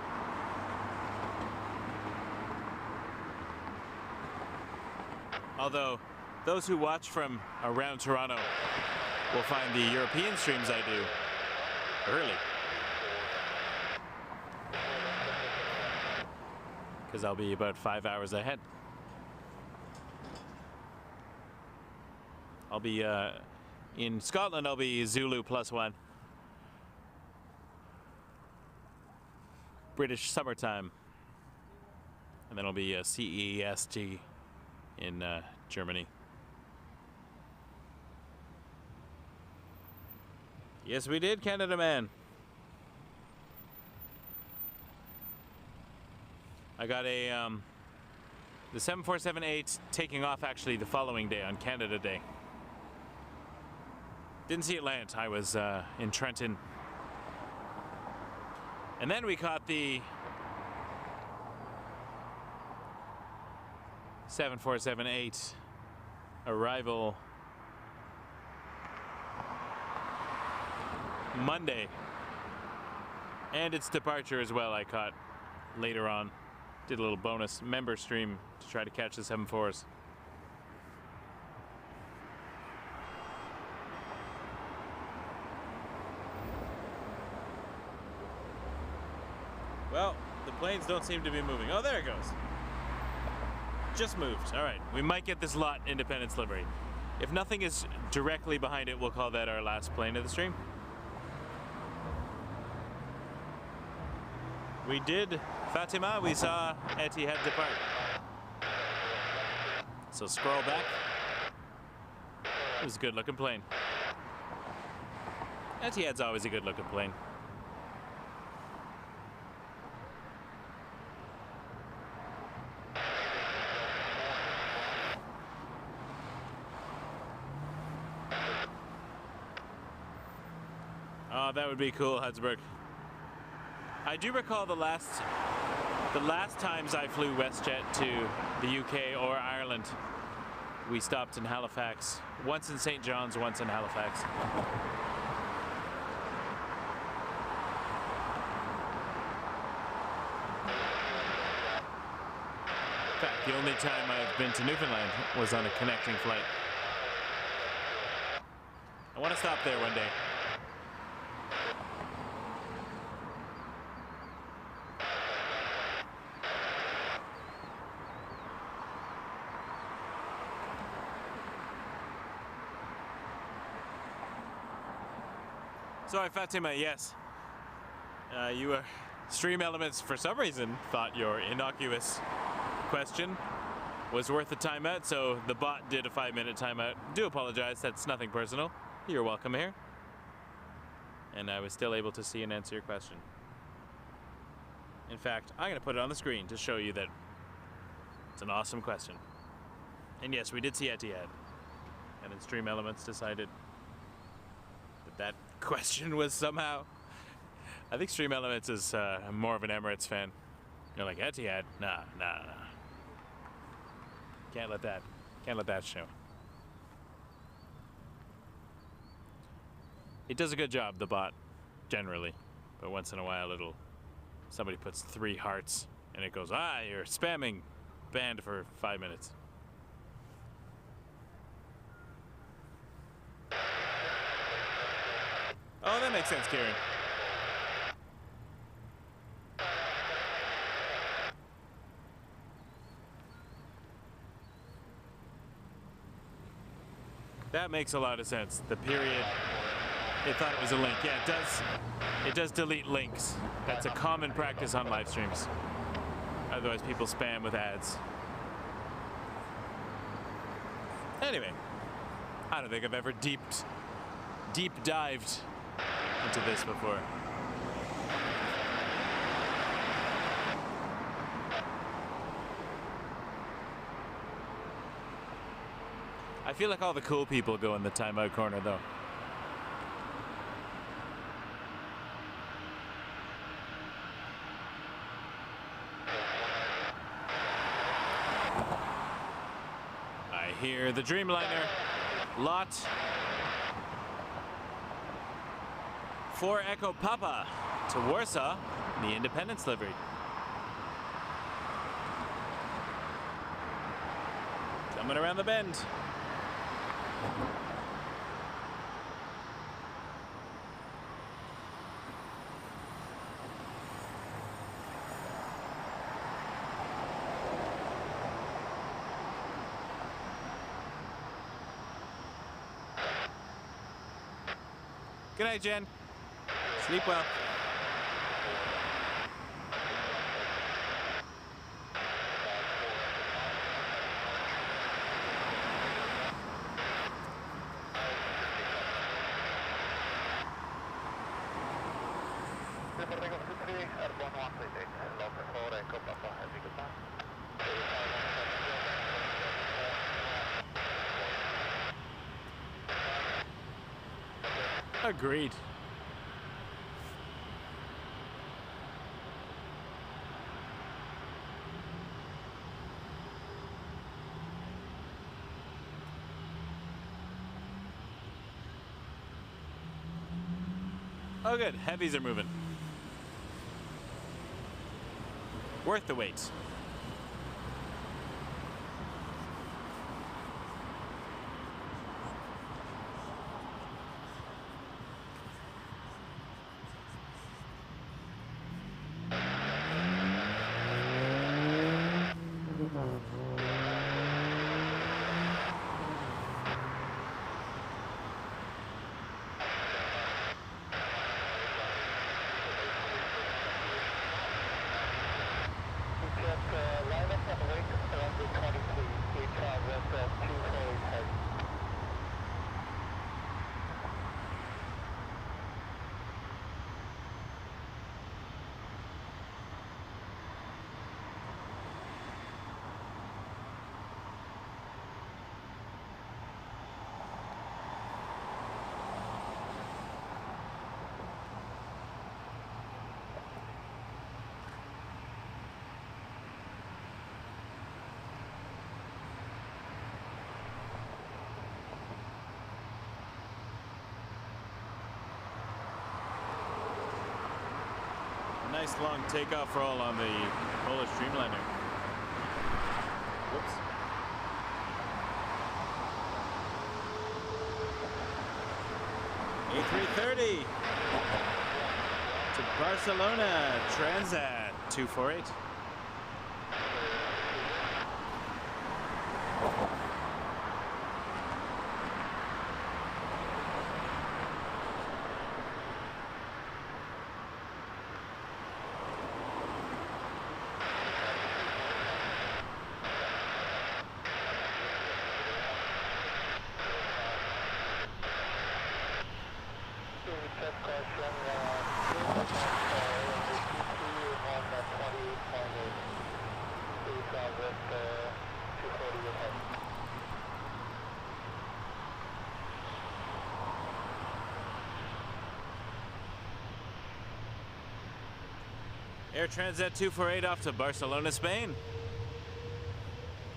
Although those who watch from around Toronto will find the European streams I do early. Because I'll be about 5 hours ahead. I'll be in Scotland, I'll be Zulu +1. British summertime. And then it'll be CEST in Germany. Yes, we did, Canada Man. I got a the 747-8 taking off actually the following day on Canada Day. Didn't see it land. I was in Trenton. And then we caught the 747-8 arrival Monday. And its departure as well I caught later on. Did a little bonus member stream to try to catch the 747s. Well, the planes don't seem to be moving. Oh, there it goes. Just moved. All right, we might get this lot Independence livery. If nothing is directly behind it, we'll call that our last plane of the stream. We did, Fatima, we saw Etihad depart. So scroll back. It was a good looking plane. Etihad's always a good looking plane. Oh, that would be cool, Hudsburg. I do recall the last times I flew WestJet to the UK or Ireland, we stopped in Halifax. Once in St. John's, once in Halifax. In fact, the only time I've been to Newfoundland was on a connecting flight. I want to stop there one day. Sorry, Fatima, yes. You were Stream Elements, for some reason, thought your innocuous question was worth a timeout, so the bot did a 5-minute timeout. Do apologize, that's nothing personal. You're welcome here. And I was still able to see and answer your question. In fact, I'm going to put it on the screen to show you that it's an awesome question. And yes, we did see Etihad. And then Stream Elements decided that question was somehow... I think Stream Elements is more of an Emirates fan. You're like, Etihad? Nah. Can't let that show. It does a good job, the bot, generally. But once in a while, somebody puts 3 hearts, and it goes, you're spamming, banned for 5 minutes. Oh, that makes sense, Kieran. That makes a lot of sense. The period, they thought it was a link. Yeah, it does delete links. That's a common practice on live streams. Otherwise, people spam with ads. Anyway, I don't think I've ever deep dived into this before. I feel like all the cool people go in the timeout corner, though. I hear the Dreamliner. Lot 4 Echo Papa to Warsaw, the Independence livery. Coming around the bend. Good night, Jen. Sleep well. Agreed. Oh good, heavies are moving. Worth the wait. nice long takeoff roll on the Polish Dreamliner. Whoops. A330 to Barcelona, Transat 248. Air Transat 248 off to Barcelona, Spain.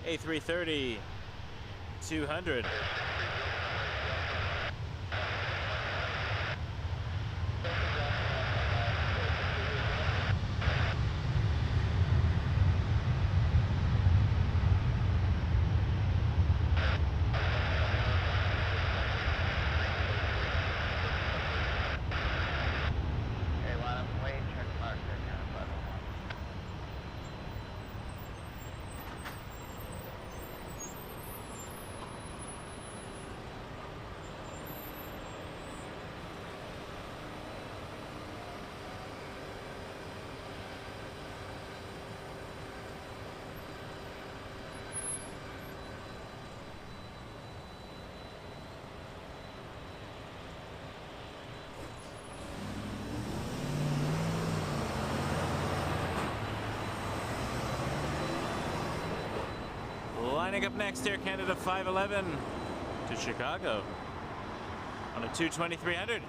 A330 200. Lining up next, Air Canada 511 to Chicago on a 220-300.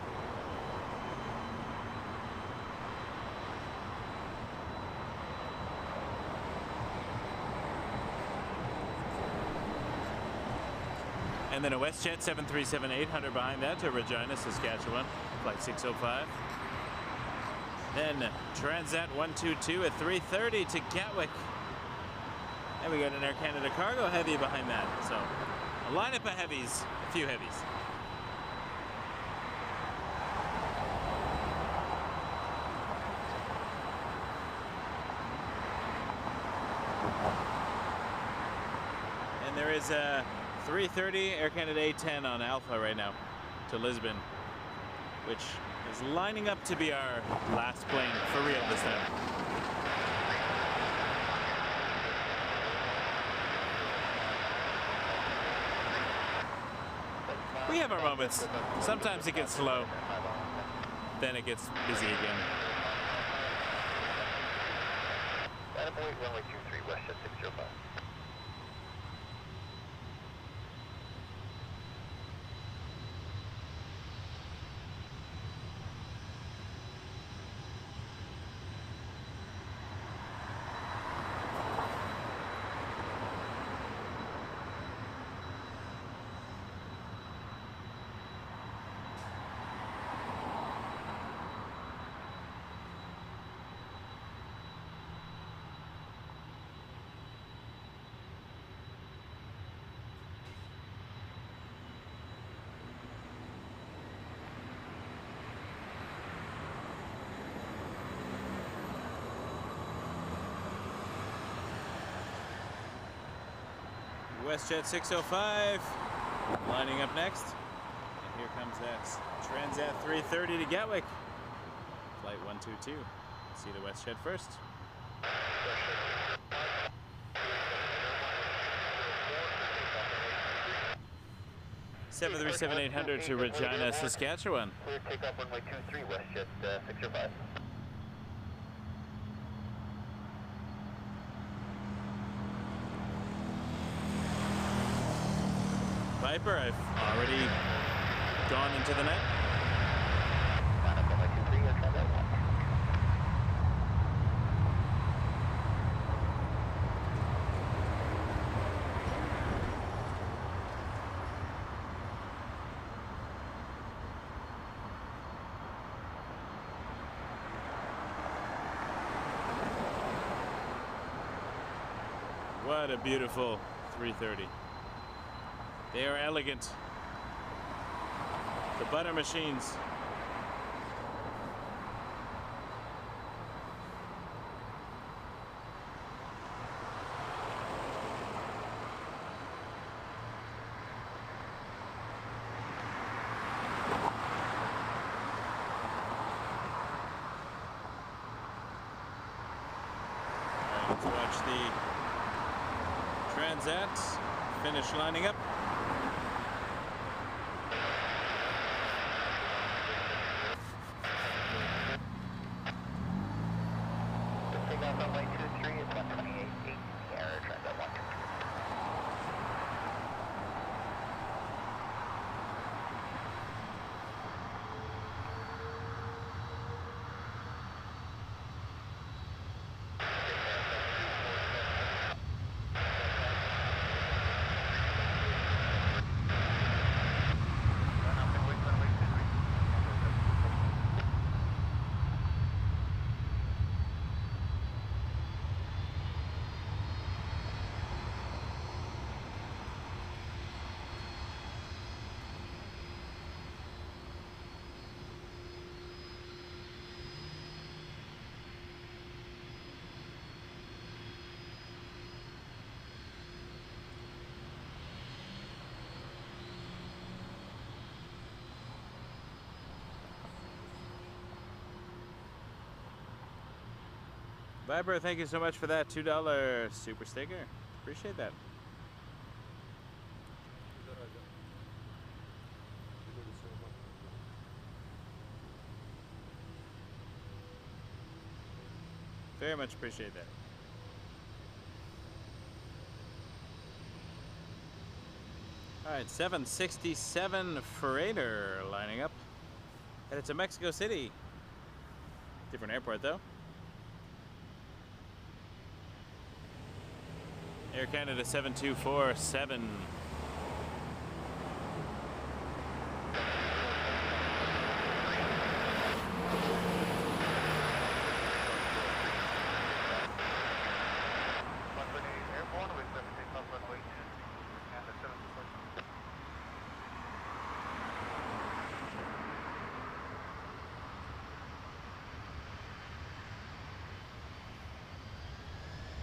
And then a WestJet 737-800 behind that to Regina, Saskatchewan, flight 605. Then Transat 122 at 330 to Gatwick. And we got an Air Canada cargo heavy behind that. So a lineup of heavies, a few heavies. And there is a 330 Air Canada A10 on Alpha right now to Lisbon, which is lining up to be our last plane for real this time. We have our moments. Sometimes it gets slow, then it gets busy again. Attaboy, runway 23, WestJet 605. WestJet 605 lining up next. And here comes that Transat 330 to Gatwick. Flight 122. See the WestJet first. Seven 737-800 to Regina, Saskatchewan. Clear takeoff runway 23, WestJet 605. Viper, I've already gone into the net. Line up runway 23, I'll try that one. What a beautiful 330. They are elegant. The butter machines. Let's watch the Transat finish lining up. Take off runway 23, it's 128.8, error, Transat 123. Viber, thank you so much for that $2 super sticker. Appreciate that. Very much appreciate that. All right, 767 Freighter lining up. Headed to Mexico City. Different airport though. Air Canada 7247.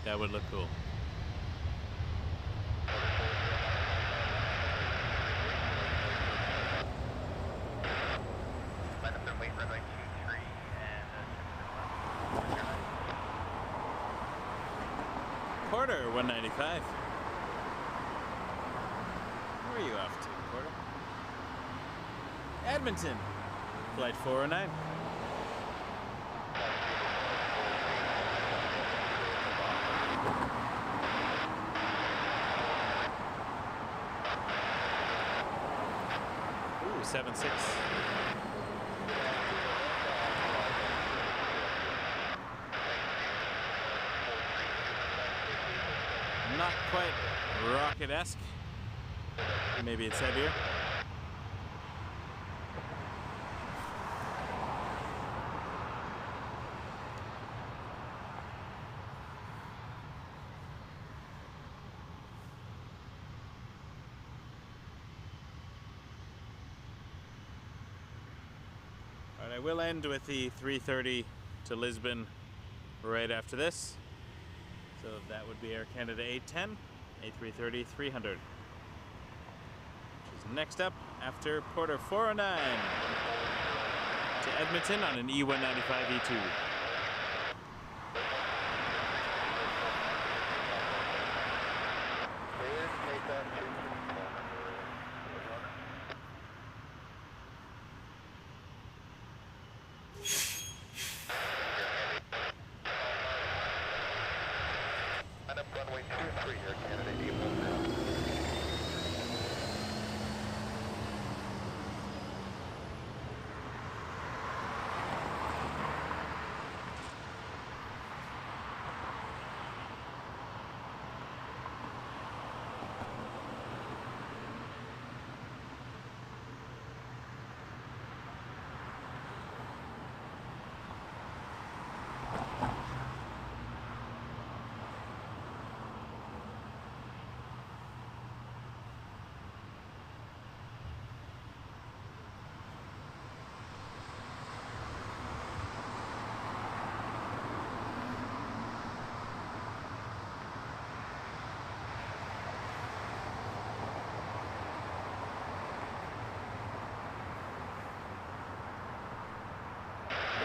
That would look cool. Porter 195. Where are you off to, Porter? Edmonton, flight 409. Ooh, 76. Not quite rocket-esque. Maybe it's heavier. All right, I will end with the 330 to Lisbon right after this. So that would be Air Canada 810, A330-300. Which is next up after Porter 409 to Edmonton on an E195 E2.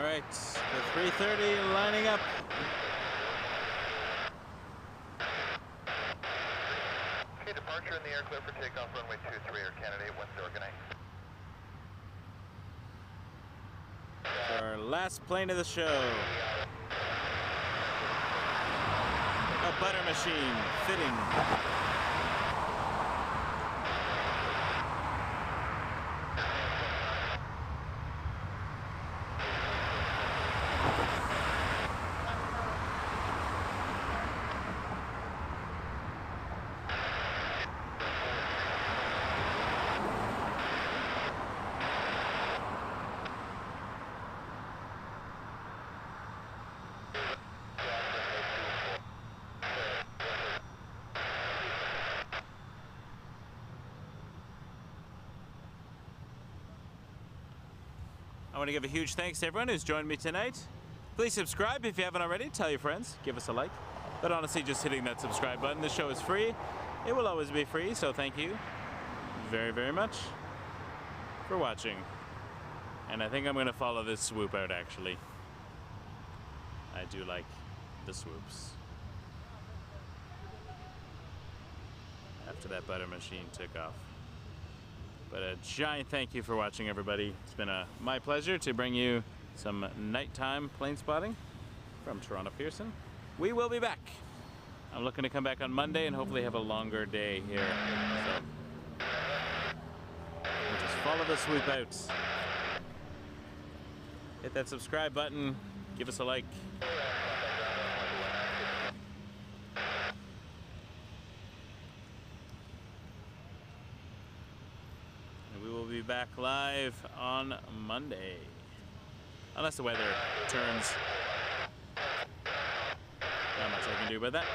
All right, the 330 lining up. Okay, departure in the air, clear for takeoff, runway 23, Air Canada 810, good night. For our last plane of the show. A butter machine fitting. I want to give a huge thanks to everyone who's joined me tonight. Please subscribe if you haven't already. Tell your friends. Give us a like. But honestly, just hitting that subscribe button. This show is free. It will always be free, so thank you very, very much for watching. And I think I'm going to follow this swoop out, actually. I do like the swoops. After that butter machine took off. But a giant thank you for watching, everybody. It's been my pleasure to bring you some nighttime plane spotting from Toronto Pearson. We will be back. I'm looking to come back on Monday and hopefully have a longer day here. So we'll just follow the swoop out. Hit that subscribe button. Give us a like. Be back live on Monday, unless the weather turns. Not much I can do about that.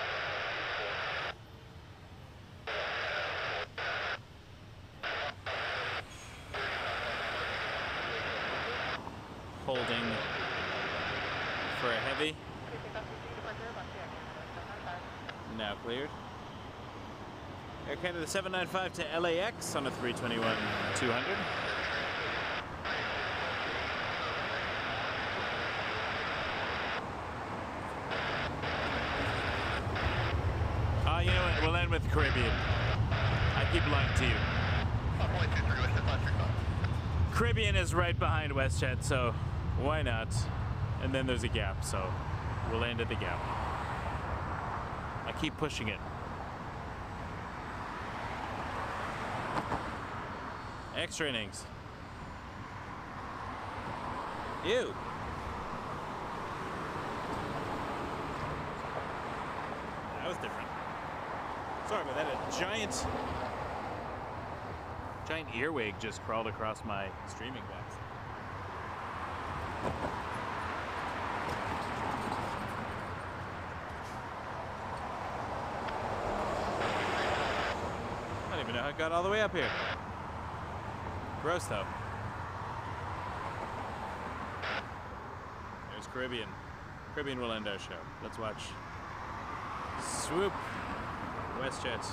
Holding for a heavy. Now cleared. Air Canada 795 to LAX on a 321-200. You know what? We'll end with Caribbean. I keep lying to you. Caribbean is right behind WestJet, so why not? And then there's a gap, so we'll end at the gap. I keep pushing it. Extra innings. Ew. That was different. Sorry about that. A giant earwig just crawled across my streaming box. I don't even know how it got all the way up here. Gross though. There's Caribbean. Caribbean will end our show. Let's watch swoop WestJet.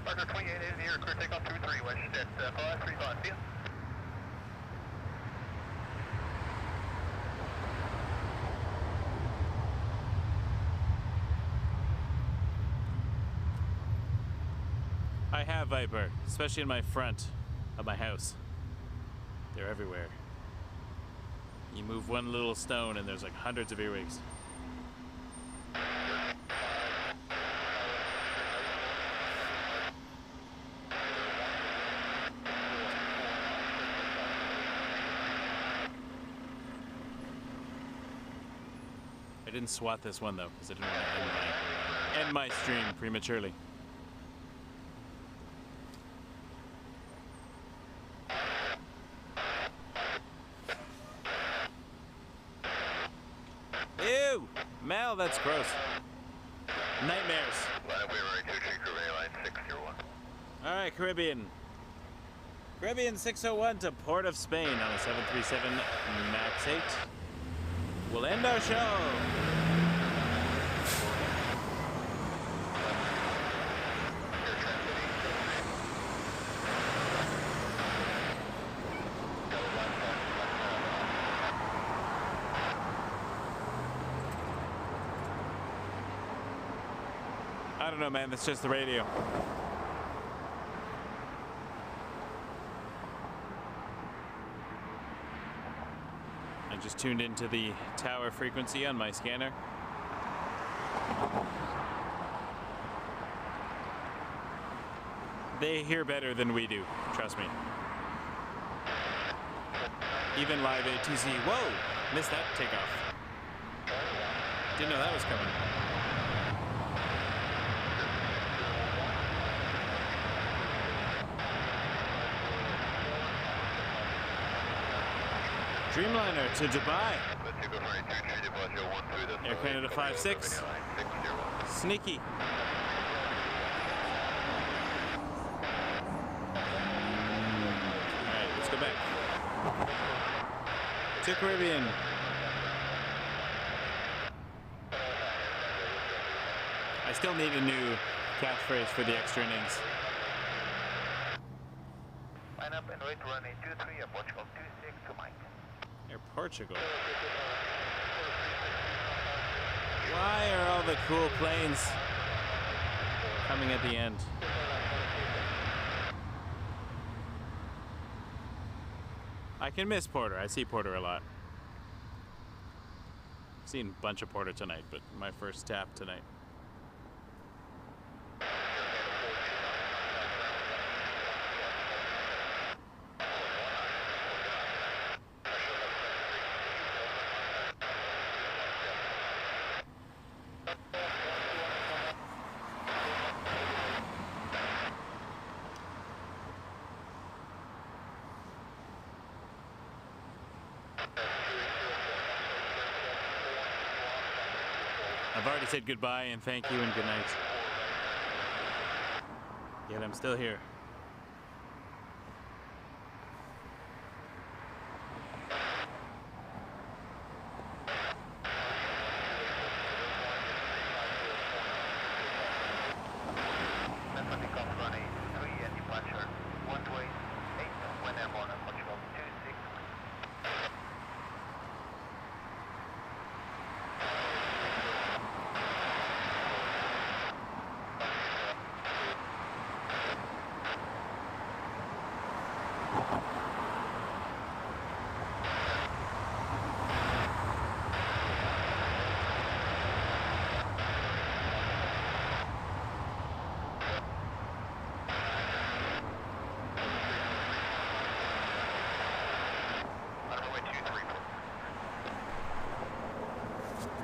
Parker 28 is here, clear takeoff 23, WestJet 535, see ya. I have Viper, especially in my front of my house. They're everywhere. You move one little stone and there's like hundreds of earwigs. I didn't swat this one though, because I didn't want to end my stream prematurely. Ew! Mel, that's gross. Nightmares. Airlines 601. All right, Caribbean. Caribbean 601 to Port of Spain on a 737 MAX 8. We'll end our show. don't know, man. That's just the radio. I just tuned into the tower frequency on my scanner. They hear better than we do, trust me. Even live ATC. Whoa! Missed that takeoff. Didn't know that was coming. Dreamliner to Dubai. Air Canada 56. Sneaky. Alright, let's go back. To Caribbean. I still need a new catchphrase for the extra innings. Line up and wait runway 23 at Portugal 26 to Mike. Air Portugal. Why are all the cool planes coming at the end? I can miss Porter. I see Porter a lot. I've seen a bunch of Porter tonight, but my first tap tonight. I've already said goodbye and thank you and good night. Yet I'm still here.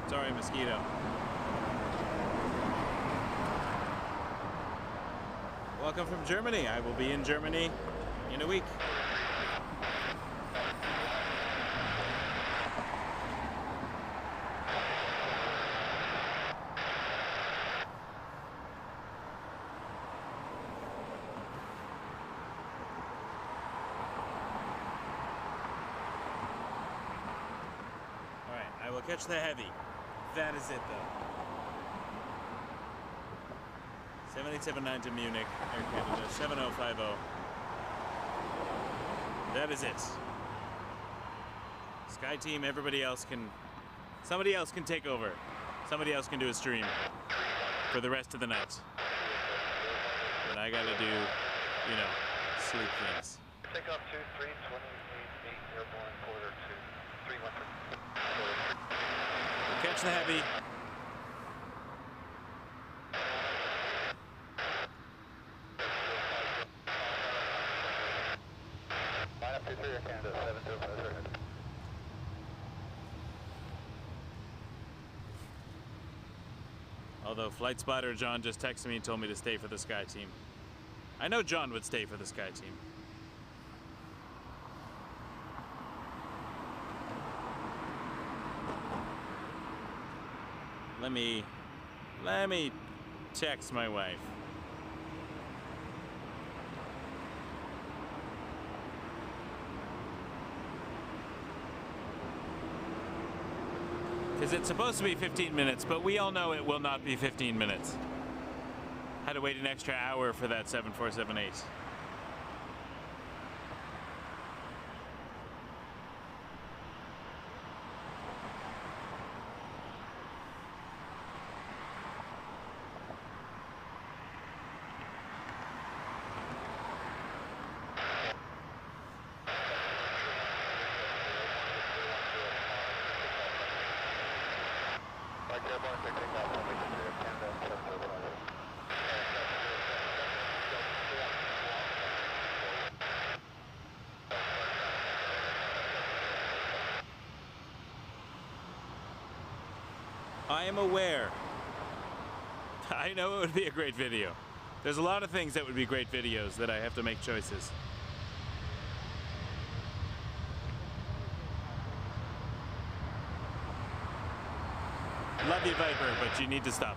Sorry, Mosquito. Welcome from Germany. I will be in Germany in a week. All right, I will catch the heavy. That is it, though. 7879 to Munich, Air Canada 7050. That is it. Sky Team, everybody else can... Somebody else can take over. Somebody else can do a stream for the rest of the night. But I gotta do, you know, sleep things. Take off 23, 28 airborne, quarter to 313. Catch the heavy. Line up 23, Air Canada 7050. Although Flight Spotter John just texted me and told me to stay for the Sky Team. I know John would stay for the Sky Team. Let me text my wife. Because it's supposed to be 15 minutes, but we all know it will not be 15 minutes. Had to wait an extra hour for that 7478. Airborne, take off, runway 23, Canada, 705. I am aware. I know it would be a great video. There's a lot of things that would be great videos that I have to make choices. Love you, Viper, but you need to stop.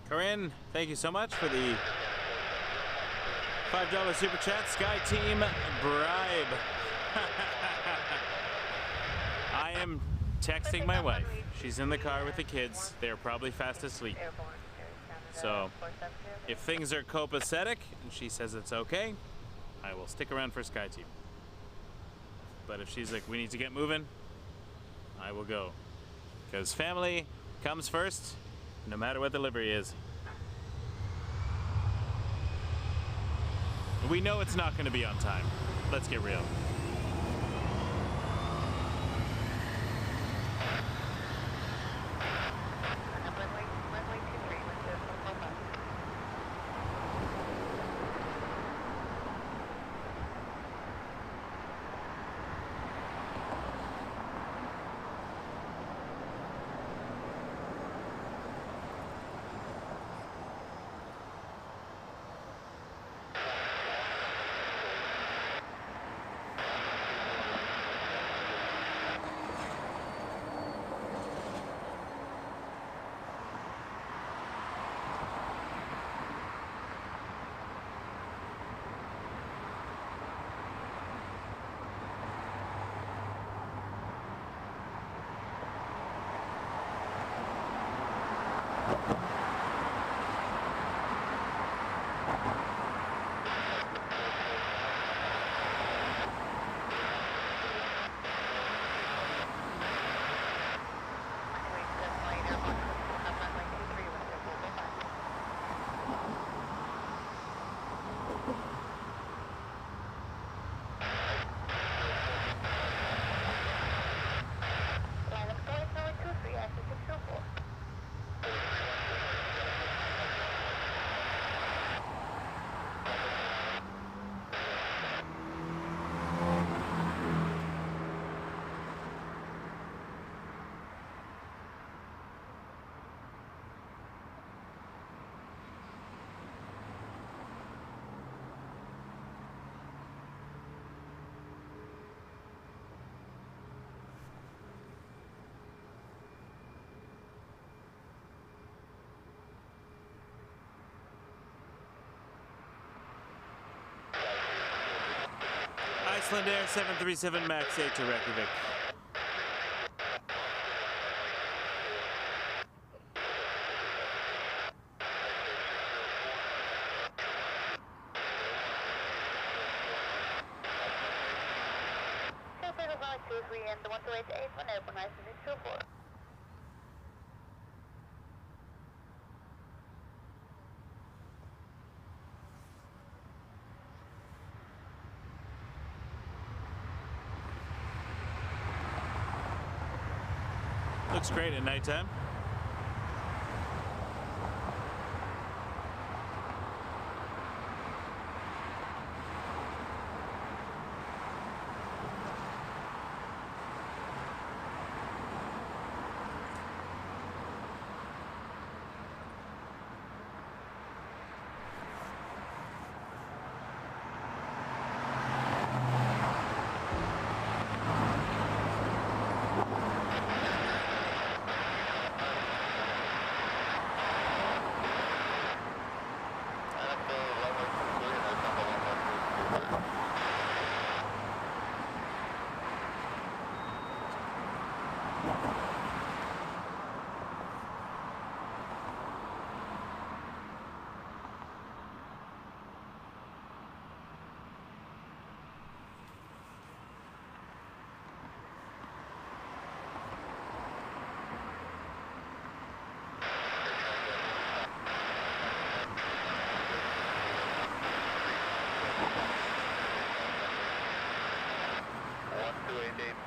Corinne, thank you so much for the $5 super chat. Sky Team bribe. I am texting my wife. She's in the car with the kids. They're probably fast asleep. So if things are copacetic and she says it's okay, I will stick around for Sky Team. But if she's like, we need to get moving, I will go. Because family comes first, no matter what the livery is. We know it's not going to be on time. Let's get real. Iceland Air 737 MAX 8 to Reykjavik. Looks great at nighttime.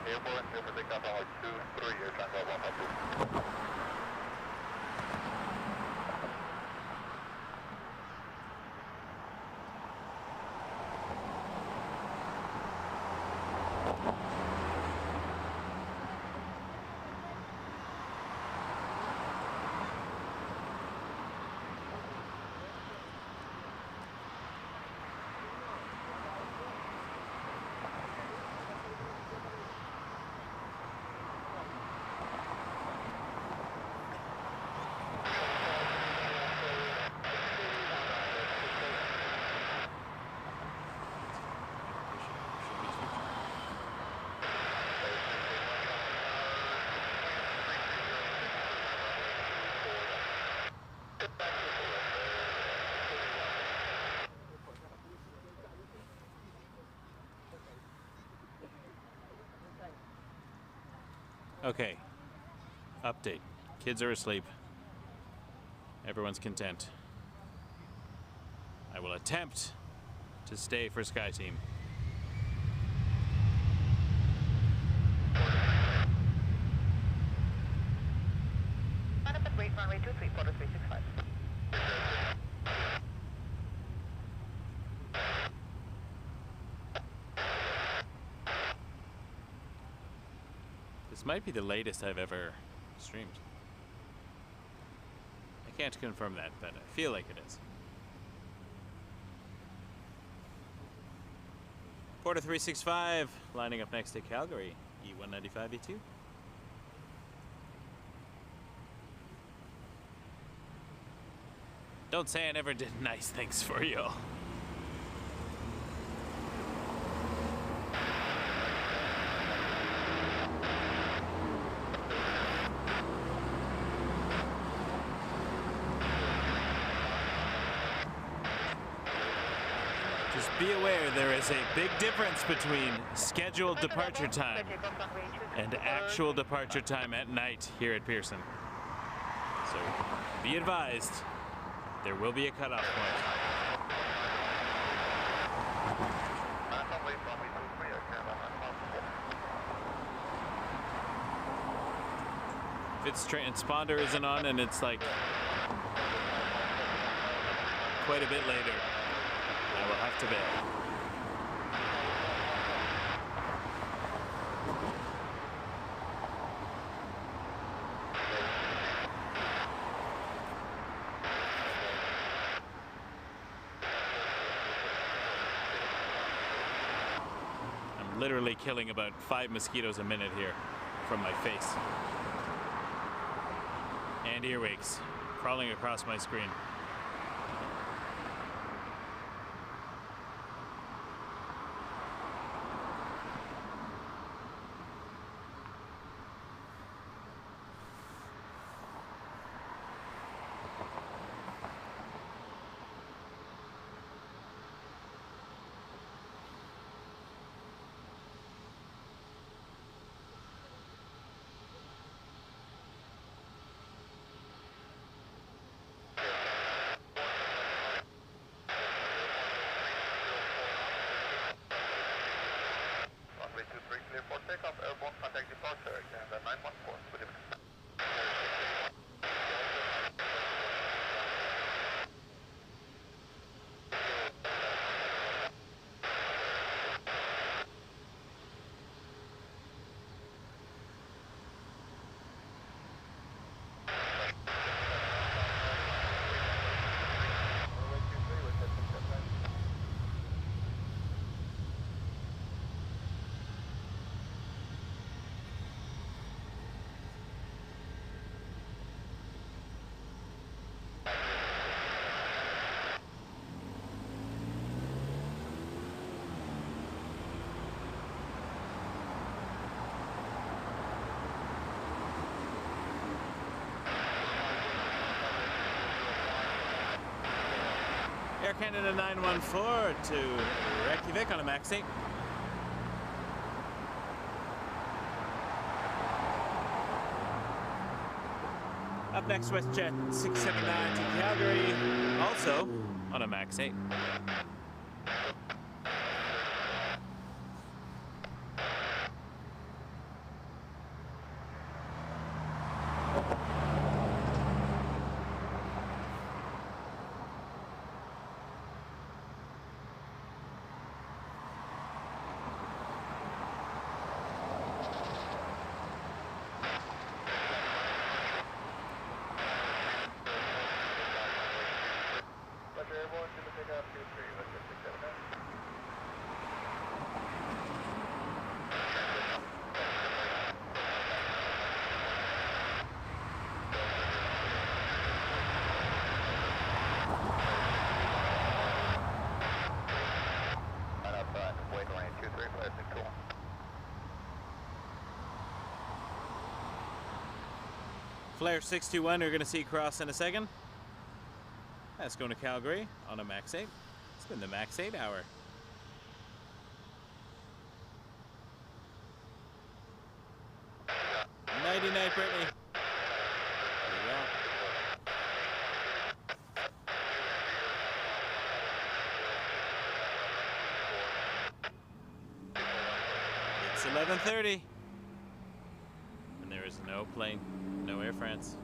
Airborne, over the count on 2-3, you're trying to go 152. Okay. Update. Kids are asleep. Everyone's content. I will attempt to stay for Sky Team. Line up and wait, runway 23, quarter 365. This might be the latest I've ever streamed. I can't confirm that, but I feel like it is. Porter 365, lining up next to Calgary, E195, E2. Don't say I never did nice things for you. Just be aware there is a big difference between scheduled departure time and actual departure time at night here at Pearson. So be advised, there will be a cutoff point. If its transponder isn't on and it's like quite a bit later, I will have to bail. I'm literally killing about 5 mosquitoes a minute here from my face. And earwigs crawling across my screen. Canada 914 to Reykjavik on a max 8. Up next, WestJet 679 to Calgary, also on a max 8. Flare 621 we're going to see cross in a second. That's going to Calgary on a max 8. It's been the max 8 hour. Nighty night, Brittany. There you go. It's 11:30. And there is no plane. No Air France.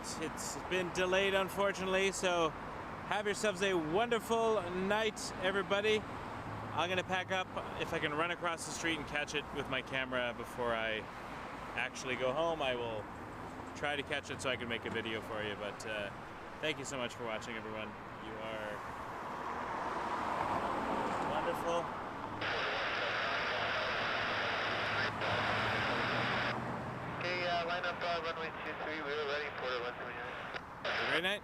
flight. It's been delayed, unfortunately, so have yourselves a wonderful night, everybody. I'm gonna pack up. If I can run across the street and catch it with my camera before I actually go home, I will try to catch it so I can make a video for you. But thank you so much for watching, everyone. You are wonderful. Okay, line up runway 23, we're ready for the 129. Have a great night.